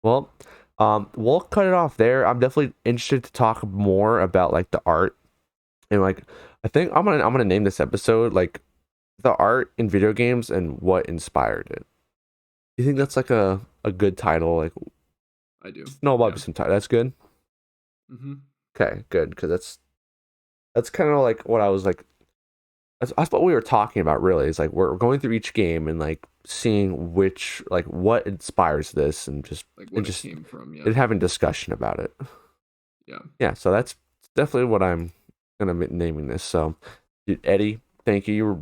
Well, we'll cut it off there. I'm definitely interested to talk more about like the art and like I think I'm gonna name this episode like the art in video games and what inspired it. You think Yeah. that's like a good title? Like, I do. no, about Yeah. some title. That's good. Mhm. Okay, good because that's kind of like what I was like. That's what we were talking about. Really, is like we're going through each game and like seeing which like what inspires this Like and what it just came from, yeah. and having discussion about it. Yeah. Yeah, so that's definitely what I'm gonna be naming this. So, dude, Eddie, thank you. You were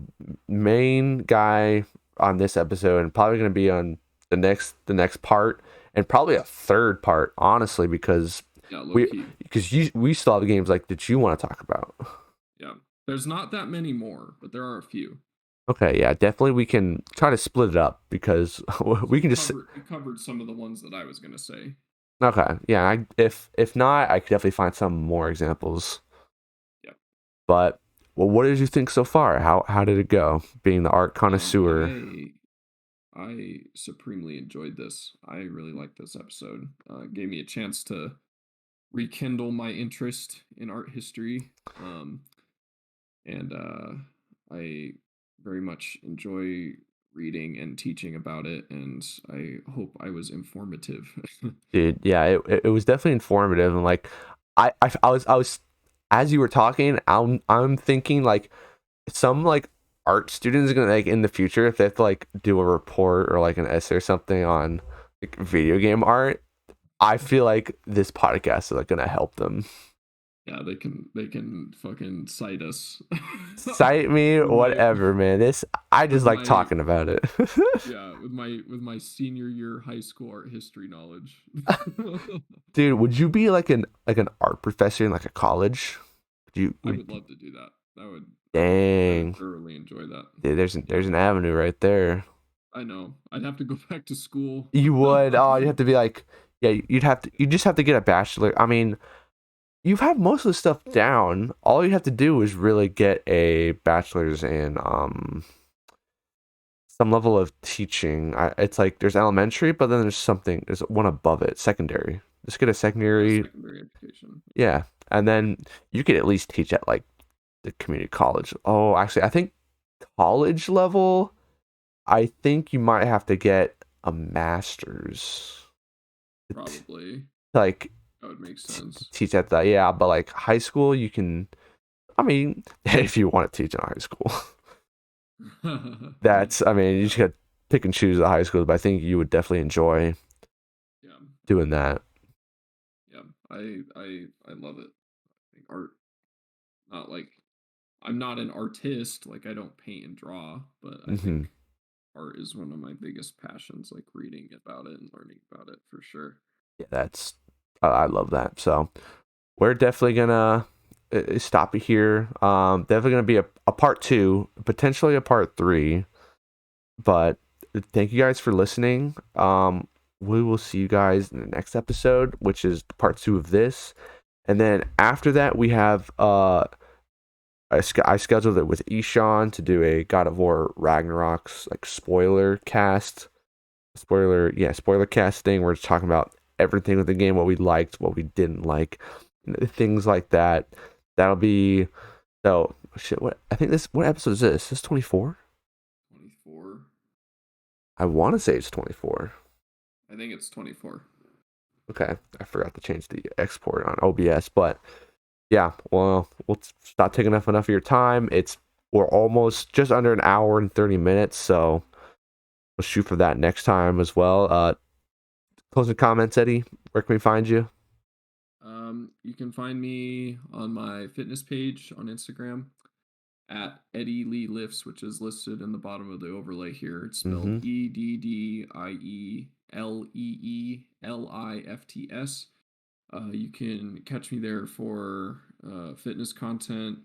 main guy on this episode, and probably gonna be on the next part, and probably a third part, honestly, because Yeah, low we key. we still have games like that you want to talk about. Yeah. There's not that many more, but there are a few. Okay, yeah, definitely we can try to split it up because So we can just you covered some of the ones that I was gonna say. okay, yeah. If not, I could definitely find some more examples. Yeah. But well, what did you think so far? How did it go? Being the art Um, connoisseur. I I supremely enjoyed this. I really liked this episode. It gave me a chance to rekindle my interest in art history. And I very much enjoy reading and teaching about it, and I hope I was informative. Dude, yeah, it was definitely informative and like I was as you were talking, I'm thinking like some like art students are gonna like in the future if they have to like do a report or like an essay or something on like video game art, I feel like this podcast is like gonna help them. Yeah, they can fucking cite us Cite me, with my whatever, man. This I with just like my talking about it. yeah, with my senior year high school art history knowledge. Dude, would you be like an art professor in like a college? Would you I would would love to do that. I would dang. thoroughly enjoy that. Dude, Yeah, there's an avenue right there. I know. I'd have to go back to school. You would oh you have to be like yeah, you just have to get a bachelor. I mean, you have most of the stuff down. All you have to do is really get a bachelor's in some level of teaching. It's like there's elementary, but then there's one above it, secondary. Just get a Yeah, secondary, secondary education. yeah, and then you could at least teach at like the community college. Oh, actually, I think college level, I think you might have to get a master's to, Probably. like That would make to sense. teach at that. Yeah, but like high school, you can. I mean, if you want to teach in high school, that's. I mean, you Yeah. just got to pick and choose the high schools. But I think you would definitely enjoy Yeah. doing that. Yeah. I love it. I think art, not like I'm not an artist, like I don't paint and draw, but I Hmm. think art is one of my biggest passions, like reading about it and learning about it for sure. Yeah, that's. I love that. So we're definitely gonna stop it here. Definitely gonna be a part two, potentially a part three. But thank you guys for listening. We will see you guys in the next episode, which is part two of this. And then after that, we have I scheduled it with Ishan to do a God of War Ragnarok's like spoiler cast, spoiler cast thing. We're just talking about everything with the game, what we liked, what we didn't like, things like that. That'll be so shit. What I think what episode is this? Is this 24? 24. I want to say it's 24. I think it's 24. Okay, I forgot to change the export on OBS, but yeah, well, we'll stop taking enough of your time. We're almost just under an hour and 30 minutes, so we'll shoot for that next time as well. Closing comments, Eddie. Where can we find you? You can find me on my fitness page on Instagram at Eddie Lee Lifts, which is listed in the bottom of the overlay here. It's spelled Mm-hmm. EDDIELEELIFTS. You can catch me there for fitness content,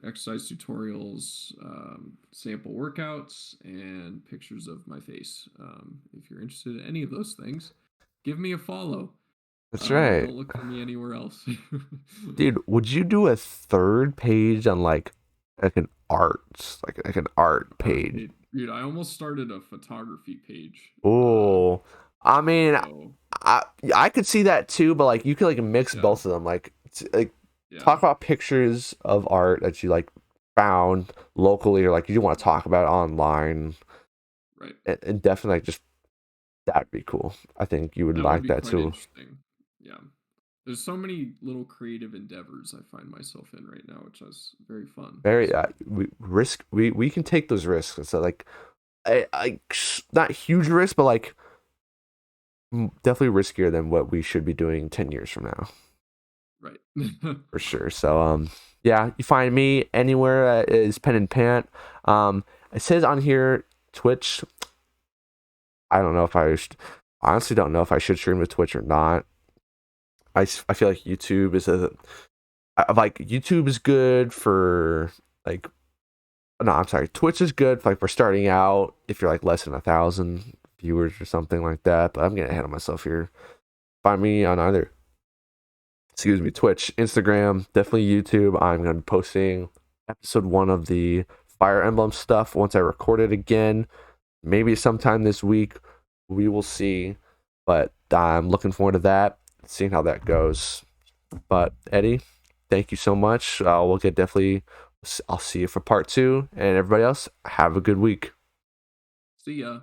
exercise tutorials, sample workouts, and pictures of my face. If you're interested in any of those things, give me a follow. That's right. Don't look for me anywhere else. Dude, would you do a third page on like an art, like an art page? Dude, I almost started a photography page. Oh, I mean, So I I could see that too, but like you could like mix yeah, both of them. Like yeah, talk about pictures of art that you like found locally, or like you want to talk about it online, right. and definitely like, just that'd be cool. I think you would That would like be that quite too. interesting. Yeah. There's so many little creative endeavors I find myself in right now, which is very fun. Very So, we can take those risks. So like I not huge risk, but like definitely riskier than what we should be doing 10 years from now. right. For sure. So yeah, you find me anywhere is pen and pant. It says on here Twitch. I don't know if honestly don't know if I should stream to Twitch or not. I feel like YouTube is like YouTube is good for like no, I'm sorry. Twitch is good for, like for starting out if you're like less than 1,000 viewers or something like that. But I'm getting ahead of myself here. Find me on either Twitch, Instagram, definitely YouTube. I'm going to be posting episode 1 of the Fire Emblem stuff once I record it again. Maybe sometime this week. We will see. But I'm looking forward to that, seeing how that goes. But Eddie, thank you so much. We'll get definitely, I'll see you for part 2. And everybody else, have a good week. See ya.